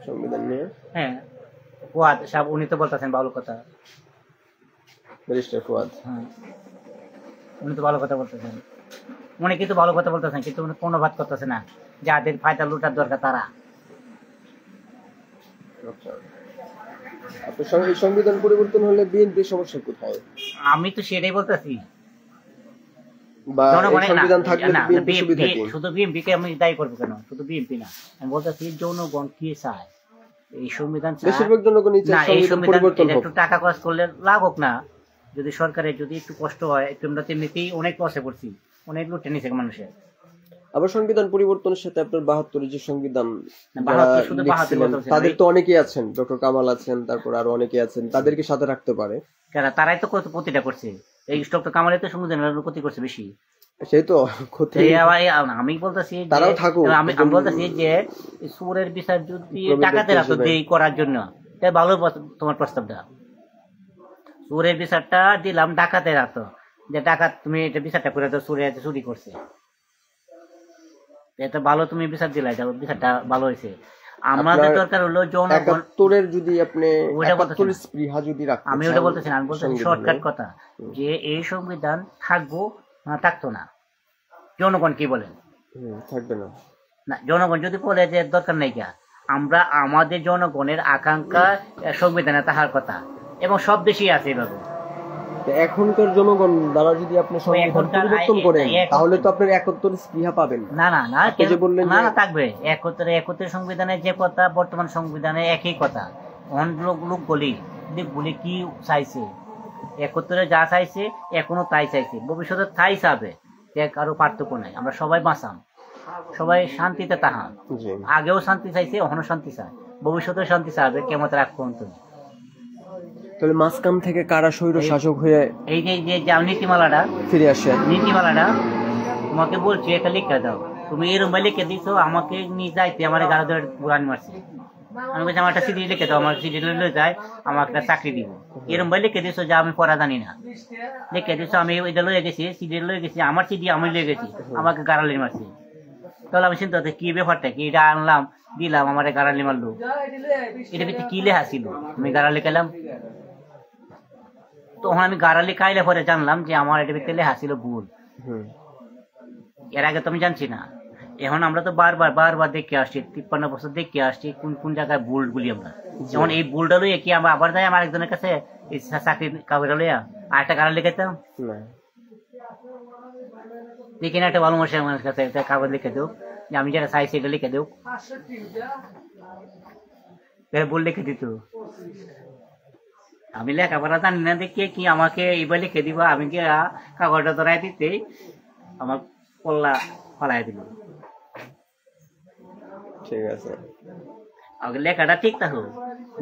সংবিধান নিয়ে হ্যাঁ ফুয়াদ সাহেব উনি তো বলতেছেন ভালো কথা, ব্যারিস্টার ফুয়াদ উনি তো ভালো কথা বলতেছেন, উনি কিন্তু ভালো কথা বলতেছেন, কিন্তু উনি কোনো ভাত করতেছে না, যাদের ফায়দা লুটার দরকার তারা। সংবিধান পরিবর্তন হলে বিএনপির সমস্যা কোথায়? আমি তো সেটাই বলতেছি, শুধু বিএনপি কে আমি দায়ী করবো কেন? শুধু বিএনপি না, আমি বলতেছি জনগণ কি চায়, এই সংবিধান একটু টাকা খরচ করলে লাভ হোক না, যদি সরকারের যদি একটু কষ্ট হয়, একটু আমরা এমনিতেই অনেক কষ্টে পড়ছি, অনেক লুটে নিছে মানুষের। আবার সংবিধান পরিবর্তনের সাথে আপনার 72 যে সংবিধান তাদের তো অনেকেই আছেন, ডক্টর কামাল আছেন, তারপর আরো অনেকেই আছেন, তাদেরকে সাথে রাখতে পারে। তারাই তো ক্ষতিটা করছে, এই ডক্টর কামালের তো সংবিধানের ক্ষতি করছে বেশি, সেই তো ক্ষতি। আমি বলতেছি তারাও থাকুক, আমি বলতেছি যে সুরের বিচার যদি টাকাতে রাখতো দেরি করার জন্য, তাই ভালো তোমার প্রস্তাবটা। সুরের বিচারটা দিলাম ডাকাতে রাখতো, যে ডাকাত তুমি এটা বিচারটা করে দাও, সুরে চুরি করছে, এটা ভালো তুমি বিচার দিলাই, বিচারটা ভালো হয়েছে। আমাদের দরকার হলো জনগণ যদি আপনি আমি ওটা বলতেছি না, আমি বলতেছি শর্টকাট কথা, যে এই সংবিধান থাকবো না থাকতো না, জনগণ কি বলেন? থাকবে না। জনগণ যদি বলে যে দরকার নেই, আমরা আমাদের জনগণের আকাঙ্ক্ষা সংবিধানে তাহার কথা, এবং সব দেশেই আছে এভাবে। তো এখনকার জনগণ দ্বারা যদি আপনি সংবিধান এখনকার পরিবর্তন করেন তাহলে তো আপনার একাত্তর স্পৃহা পাবেন। না না না, আপনি যে বললেন না যে- না থাকবে একত্রের সংবিধানে যে কথা, বর্তমান সংবিধানে একই কথা। অনেক লোক বলি কি চাইছে, একত্রে যা চাইছে এখনো তাই চাইছে, ভবিষ্যতে তাই চাবে, কারো পার্থক্য নাই। আমরা সবাই বাঁচাম, সবাই শান্তিতে তাহাম। জি। আগেও শান্তি চাইছে, এখনো শান্তি চায়, ভবিষ্যতেও শান্তি চাবে, কেমন রাখ পর্যন্ত। তাহলে মাঝখান থেকে কারা স্বৈর শাসক হয়ে এই যে নীতিমালাটা ফিরে আসে? তোমাকে বলছি, এটা লিখে দাও। তুমি এরম ভাই লিখে দিছো, আমাকে নিয়ে যাইতে আমার গাড়ি ধরে বুড়ানি মারছে। আমি বলছি আমার একটা সিডি লিখে দাও, আমার সিডি লয়ে যায়, আমাকে একটা চাকরি দিব। এরম ভাই লিখে দিছো যে আমি পড়া জানি না, লিখে দিছো। আমি ওইটা লয়ে গেছি, সিডি লয়ে গেছি, আমার সিডি আমি লয়ে গেছি, আমাকে গাড়ালি মারছে। তাহলে আমি চিন্তা করতে, কি ব্যাপারটা কি, এটা আনলাম দিলাম, আমার গাড়ালি মারলো, এটা ভিতরে কি লেখা ছিল, আমি গাড়ালি খেলাম। তখন আমি গাড়ালি খাইলে পরে জানলাম যে আমার এটা ভিতরে লেখা ছিল ভুল। এর আগে তো আমি জানছি না। এখন আমরা তো বারবার দেখে আসছি, 53 বছর দেখে আসছি কোন জায়গায় ভুল গুলি আমরা। যেমন এই ভুলটা লইয়া কি আমরা আবার যাই আমার একজনের কাছে এই চাকরির কাগজটা লইয়া আর একটা গাড়ি লিখাইতাম? দেখি না, একটা ভালো মানুষের কাছে একটা কাগজ লিখে দেও যে আমি যেটা চাইছি এটা লিখে দেও, ভুল লিখে দিত। আমি লেখাপড়া জানি না দেখে কি আমাকে এইবার লিখে দিবা, আমি কি কাগজটা ধরাই দিতে আমার পল্লা ফলাই দিল। ঠিক আছে, আগে লেখাটা ঠিক থাকুক,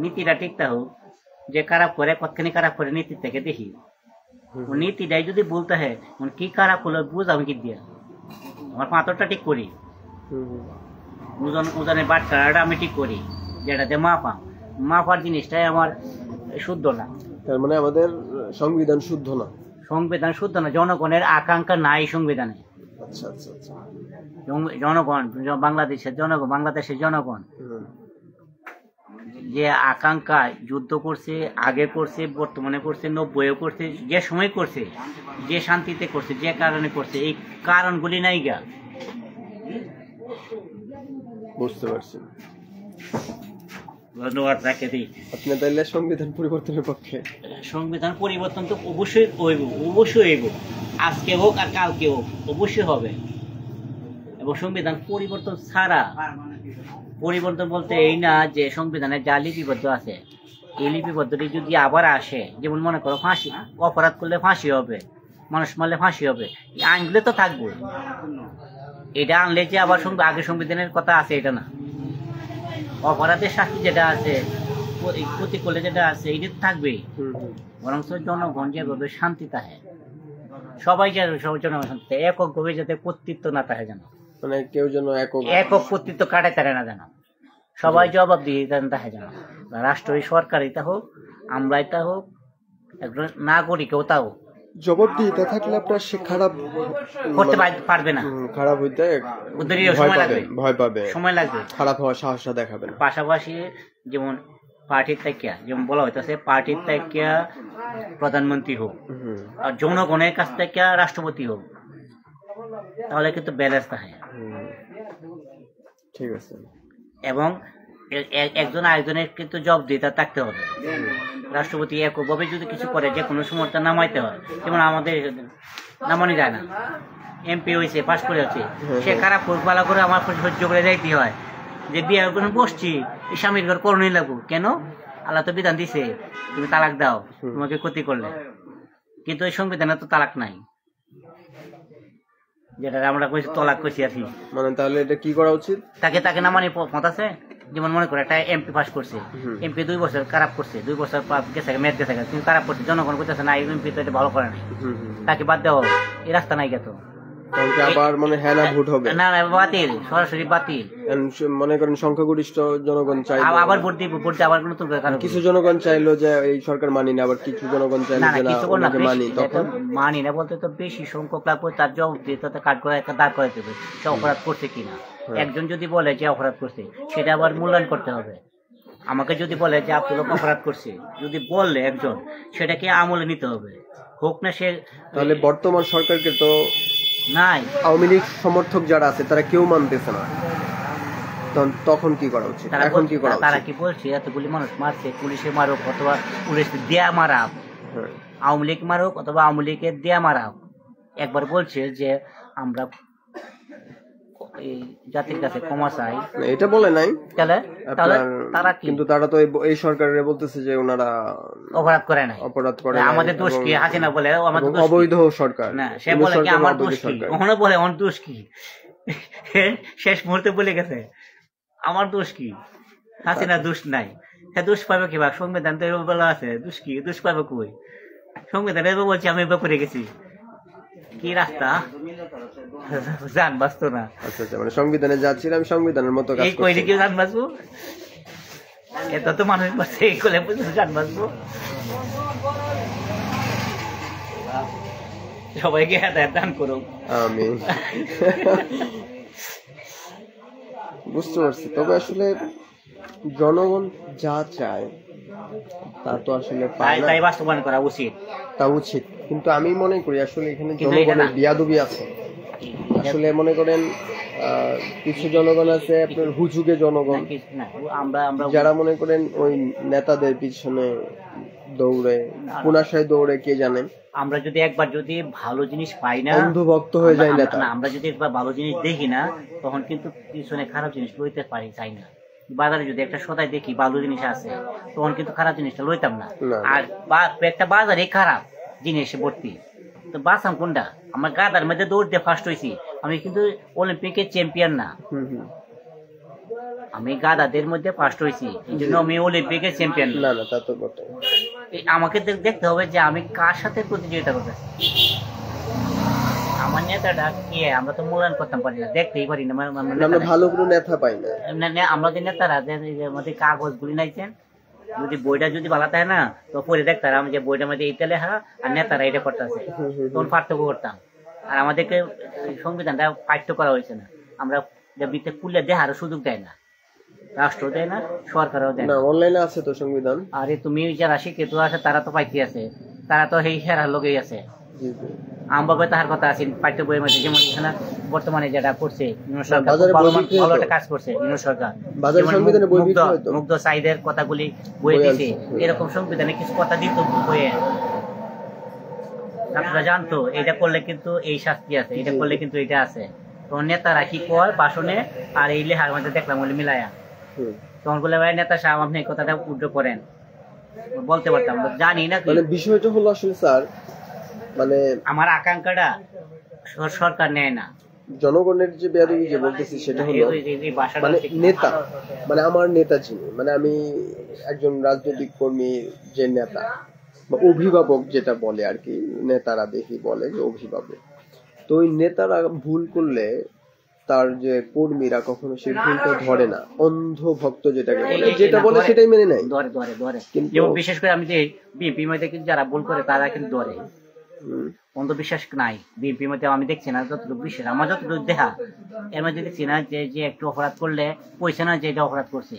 নীতিটা ঠিক থাকুক, যে খারাপ করে কতখানি খারাপ করে নীতির থেকে দেখি। নীতিটাই যদি বলতে হয় কি খারাপ হলো বুঝ, আমি কি দিয়া আমার পাথরটা ঠিক করি, ওজনের বাটখারাটা আমি ঠিক করি, যেটাতে মাপার জিনিসটাই আমার শুদ্ধ না। তার মানে আমাদের সংবিধান শুদ্ধ না? সংবিধান শুদ্ধ না, জনগণের আকাঙ্ক্ষা নাই সংবিধানে। আচ্ছা আচ্ছা আচ্ছা। জনগণ, বাংলাদেশের জনগণ যে আকাঙ্ক্ষা যুদ্ধ করছে, আগে করছে, বর্তমানে করছে, 90-এও করছে, যে সময় করছে, যে শান্তিতে করছে, যে কারণে করছে, এই কারণগুলি নাই গা। বুঝতে পারছি। ধন্যবাদ, রাখে দিই। আপনি তাইলে সংবিধান পরিবর্তনের পক্ষে? সংবিধান পরিবর্তন তো অবশ্যই হইব, আজকে হোক আর কালকে হোক, অবশ্যই হবে। এবং সংবিধান পরিবর্তন ছাড়া, পরিবর্তন বলতে এই না যে সংবিধানে যা লিপিবদ্ধ আছে এই লিপিবদ্ধটি যদি আবার আসে, যেমন মনে করো ফাঁসি, অপরাধ করলে ফাঁসি হবে, মানুষ মারলে ফাঁসি হবে, এই আইনগুলো তো থাকবে। এটা আনলে যে আবার আগে সংবিধানের কথা আছে এটা না, অপরাধের শাস্তি যেটা আছে, ক্ষতি করলে যেটা আছে এটা থাকবেই। বরং জনগণ যেভাবে শান্তি থাকে, সবাই জনগণ শান্তি, একক ভাবে যাতে কর্তৃত্ব না থাকে, যেন মানে কেউ যেন একক কর্তৃত্ব কাটাই তারে না, যেন সবাই জবাব দিয়ে থাকে, যেন রাষ্ট্রীয় সরকারই তা হোক, আমরাই তা হোক, একজন নাগরিকও তা হোক। জবাব দিতে থাকলে আপনার সে খারাপ করতে পারবে না, খারাপ হইতে ভয় পাবে, সময় লাগবে, খারাপ হওয়ার সাহসটা দেখাবে না। পাশাপাশি যেমন পার্টির থেকে, যেমন বলা হইতেছে পার্টির থেকে প্রধানমন্ত্রী হোক, আর জনগণের কাছ থেকে রাষ্ট্রপতি হোক, তাহলে কিন্তু ব্যালেন্স থাকে। ঠিক আছে। এবং একজন আরেকজনের কিন্তু জবাবদিহিতা থাকতে হবে। রাষ্ট্রপতি এককভাবে যদি কিছু করে যে কোনো সময় নামাইতে হয়, যেমন আমাদের নামানো যায় না, এমপি হয়েছে, পাস করে আছে, সে খারাপ ভালো করে আমার সহ্য করে যাইতে হয়, যে বিয়ে করে বসছি এই স্বামীর ঘর করণই লাগবো কেন, আল্লাহ তো বিধান দিছে তুমি তালাক দাও তোমাকে ক্ষতি করলে, কিন্তু এই সংবিধানে তো তালাক নাই, যেটা আমরা কইছি তলাক কইছি আর কি। মানে তাহলে এটা কি করা উচিত? তাকে না মানে পথ আছে। যেমন মনে করে একটা এমপি পাস করছে, এমপি 2 বছর খারাপ করছে, 2 বছর গেছে মেয়াদ গেছে, কিন্তু খারাপ করছে, জনগণ করতেছে না, এমপি তো এটা ভালো করে নাই, তাকে বাদ দেওয়া হবে, এই রাস্তা নাই গেত। আবার মানে হ্যাঁ না ভোট হবে না, বাতিল, সরাসরি বাতিল। মনে করেন সংখ্যাগরিষ্ঠ জনগণ চাই আবার ভোট দিব, ভোট দিয়ে আবার নতুন করে কিছু জনগণ চাইলো যে এই সরকার মানি না, আবার কিছু জনগণ চাইলো যে না মানি, তখন মানি না বলতে তো বেশি সংখ্যক লাগবে, তার জবাব দিয়ে তাতে কাট করে একটা দাঁড় করে দেবে সে অপরাধ করছে কিনা। একজন যদি বলে যে অপরাধ করছে, সেটা আবার মূল্যায়ন করতে হবে। আমাকে যদি বলে যে আব্দুল অপরাধ করছে, যদি বললে একজন, সেটাকে আমলে নিতে হবে, হোক না সে। তাহলে বর্তমান সরকারকে তো নাই, আওয়ামী লীগ সমর্থক যারা আছে তারা কেউ মানতেছে না, তখন কি করা উচিত, তারা এখন কি করা তারা উচিত? কি বলছে এতগুলি মানুষ মারছে, পুলিশে মারুক অথবা পুলিশ দেয়া মারাক, হ্যাঁ। আওয়ামী লীগ মারুক অথবা আওয়ামী লীগের দেয়া মারাক, একবার বলছে যে আমরা এই জাতির কাছে ক্ষমা চাই, না, এটা বলে নাই তাহলে তাহলে আপনার, তারা কি কিন্তু তারা তো এই সরকারের বলতেছে যে ওনারা অপরাধ করে নাই, অপরাধ করে আমাদের দোষ কি, হাসিনা বলে আমাদের দোষ কি? অবৈধ সরকার, না, সে ইউনূস বলে কি সরকার আমার অবৈধ দোষ কি, সরকার। ওখানে বলে আমার দোষ কি, শেষ মুহূর্তে বলে গেছে আমার দোষ কি, হাসিনা দোষ নাই, হ্যাঁ দোষ পাবে কি বা, সংবিধান তো এভাবে বলা আছে, দোষ কি, দোষ পাবে কই, সংবিধান এভাবে বলছি আমি এভাবে করে গেছি, কি রাস্তা জান বাঁচতো না, আচ্ছা আচ্ছা, মানে সংবিধানে যা ছিল আমি সংবিধানের মতো কাজ এই কইলে করছি। কি জান বাঁচবো, এত তো মানুষ বাঁচছে, এই করলে জান বাঁচবো, সবাইকে হেদায়েত দান করুন। আমি বুঝতে পারছি, তবে আসলে জনগণ যা চায় তা তো আসলে পায় না, তাই বাস্তবায়ন করা উচিত। তা উচিত, কিন্তু আমি মনে করি আসলে এখানে কিন্তু এটা জনগণের না। বিয়াদবি আছে। আসলে মনে করেন কিছু জনগণ আছে আপনার হুজুগে জনগণ, না, আমরা আমরা যারা মনে করেন ওই নেতাদের পিছনে দৌড়ে, কোন আশায় দৌড়ে কে জানে, আমরা যদি একবার যদি ভালো জিনিস পাই না, অন্ধভক্ত হয়ে যায় আমরা- নেতা। না, আমরা যদি একবার ভালো জিনিস দেখি না, তখন কিন্তু পিছনে খারাপ জিনিস লইতে পারি চাই না। বাজারে যদি একটা সদাই দেখি ভালো জিনিস আছে, তখন কিন্তু খারাপ জিনিসটা লইতাম না। না। আর একটা বাজারে খারাপ জিনিস ভর্তি, তো বাঁচাম কোনটা? আমার গাদার মধ্যে দৌড় দিয়ে ফার্স্ট হয়েছি, আমি কিন্তু অলিম্পিকের চ্যাম্পিয়ন না, হুম হুম। আমি গাদাদের মধ্যে ফার্স্ট হয়েছি, এই জন্য আমি অলিম্পিকের চ্যাম্পিয়ন না। না না, তা তো বটে। আমাকে দেখতে হবে যে আমি কার সাথে প্রতিযোগিতা করতেছি, আমার নেতাটা কে, আমরা তো মূল্যায়ন করতে পারি না, দেখতেই পারি না, আমরা ভালো কোনো নেতা পাই না। আমরা যে নেতারা আমাদের কাগজ গুলি নাইছেন, যদি বইটা যদি ভালো থাকে না তো পরে দেখতাম যে বইটার মধ্যে এইটা লেখা আর নেতারা এটা করতেছে, তখন পার্থক্য করতাম। আর আমাদেরকে সংবিধানটা পাঠ্য করা হয়েছে না, আমরা বৃত্তে খুললে দেখারও সুযোগ দেয় না, রাষ্ট্র দেয় না, সরকারও দেয় না, না। অনলাইনে আছে তো সংবিধান। আরে তুমি যারা শিক্ষিত আছে তারা তো পাইতে আছে, তারা তো সেই হেরার লোকেই আছে। জি জি। আমভাবে তাহার কথা আছে পাঠ্য বইয়ের মধ্যে, যেমন এখানে বর্তমানে যেটা করছে ইউনূস সরকার, বাজারে খুব বই ভালো বিক্রি ভালো হতো। একটা কাজ করছে ইউনূস সরকার, বাজারে যেমন সংবিধানে বই বিক্রি হতো। মুগ্ধ সাইদের কথাগুলি বই বই দিছে, আছে। এরকম সংবিধানে কিছু কথা দিত বইয়ে, ছাত্ররা জানতো এটা করলে কিন্তু এই শাস্তি আছে, এটা করলে কিন্তু এটা আছে। তখন নেতারা কি কয় ভাষণে আর এই লেখার মধ্যে দেখলাম বলে মিলায়া, হুম। তখন বলে ভাই নেতা সাহেব আপনি এই কথাটা উল্টো করেন, বলতে পারতাম, জানি না কি মানে বিষয়টা হলো আসলে স্যার, মানে আমার আকাঙ্ক্ষাটা সরকার নেয় না, জনগণের যে বেয়াদবি যে বলতেছি সেটা হলো এই ভাষাটা মানে ঠিক। নেতা, মানে আমার নেতা যিনি, মানে আমি একজন রাজনৈতিক কর্মী, যে নেতা বা অভিভাবক যেটা বলে আর কি, নেতারা দেখি বলে যে অভিভাবক, তো ওই নেতারা ভুল করলে তার যে কর্মীরা কখনো সেই ভুলটা ধরে না, অন্ধ ভক্ত যেটাকে বলে, যেটা বলে সেটাই মেনে নেয়। ধরে ধরে ধরে কিন্তু- যেমন বিশেষ করে আমি যে বিএনপি মধ্যে কিন্তু যারা ভুল করে তারা কিন্তু ধরে, হুম। অন্ধবিশ্বাস নাই বিএনপি মধ্যে, আমি দেখছি না যতটুকু বিশ্বাস আমার যতটুকু দেখা, এর মধ্যে দেখছি না যে একটু অপরাধ করলে কইছে না যে এটা অপরাধ করছে,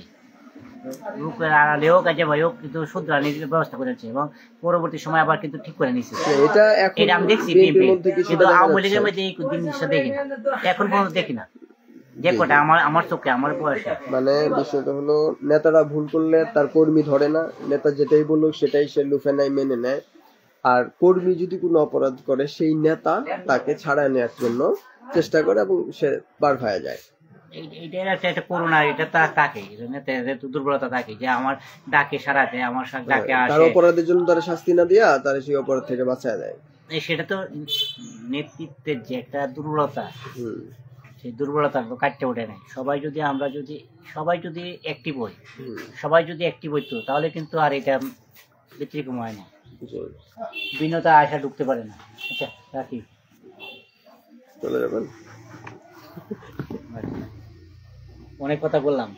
লোকের আড়ালে হোক কাজে ভাই হোক কিন্তু শুধরানির ব্যবস্থা করেছে এবং পরবর্তী সময় আবার কিন্তু ঠিক করে নিছে। এটা এখন এটা আমি দেখছি বিএনপির বিএনপি, মধ্যে কি সেটা কিন্তু দেখা আওয়ামী লীগের যাচ্ছে? মধ্যে এই জিনিসটা দেখি না, এখন পর্যন্ত দেখি না, যে কটা আমার চোখে আমার বয়সে। মানে বিষয়টা হলো নেতারা ভুল করলে তার কর্মী ধরে না, নেতা যেটাই বলুক সেটাই সে লুফে নেয়, মেনে নেয়। আর কর্মী যদি কোনো অপরাধ করে সেই নেতা তাকে ছাড়ায় নেওয়ার জন্য চেষ্টা করে এবং সে বার হয়ে যায়। এইটা একটা করোনা, এটা তাকে দুর্বলতা থাকে যে আমার ডাকে সারাতে, আমার ডাকে তার আসে, অপরাধের জন্য তারা শাস্তি না দিয়া তারা সেই অপরাধ থেকে বাঁচায় দেয়। সেটা তো নেতৃত্বের যে একটা দুর্বলতা, হুম। সেই দুর্বলতা তো কাটতে ওঠে নাই। সবাই যদি অ্যাক্টিভ হই, হুম। সবাই যদি অ্যাক্টিভ হইতো তাহলে কিন্তু আর এটা ব্যতিক্রম হয় না, জি। ভিন্নতা আশা ঢুকতে পারে না। আচ্ছা রাখি, চলে যাবেন। অনেক কথা বললাম।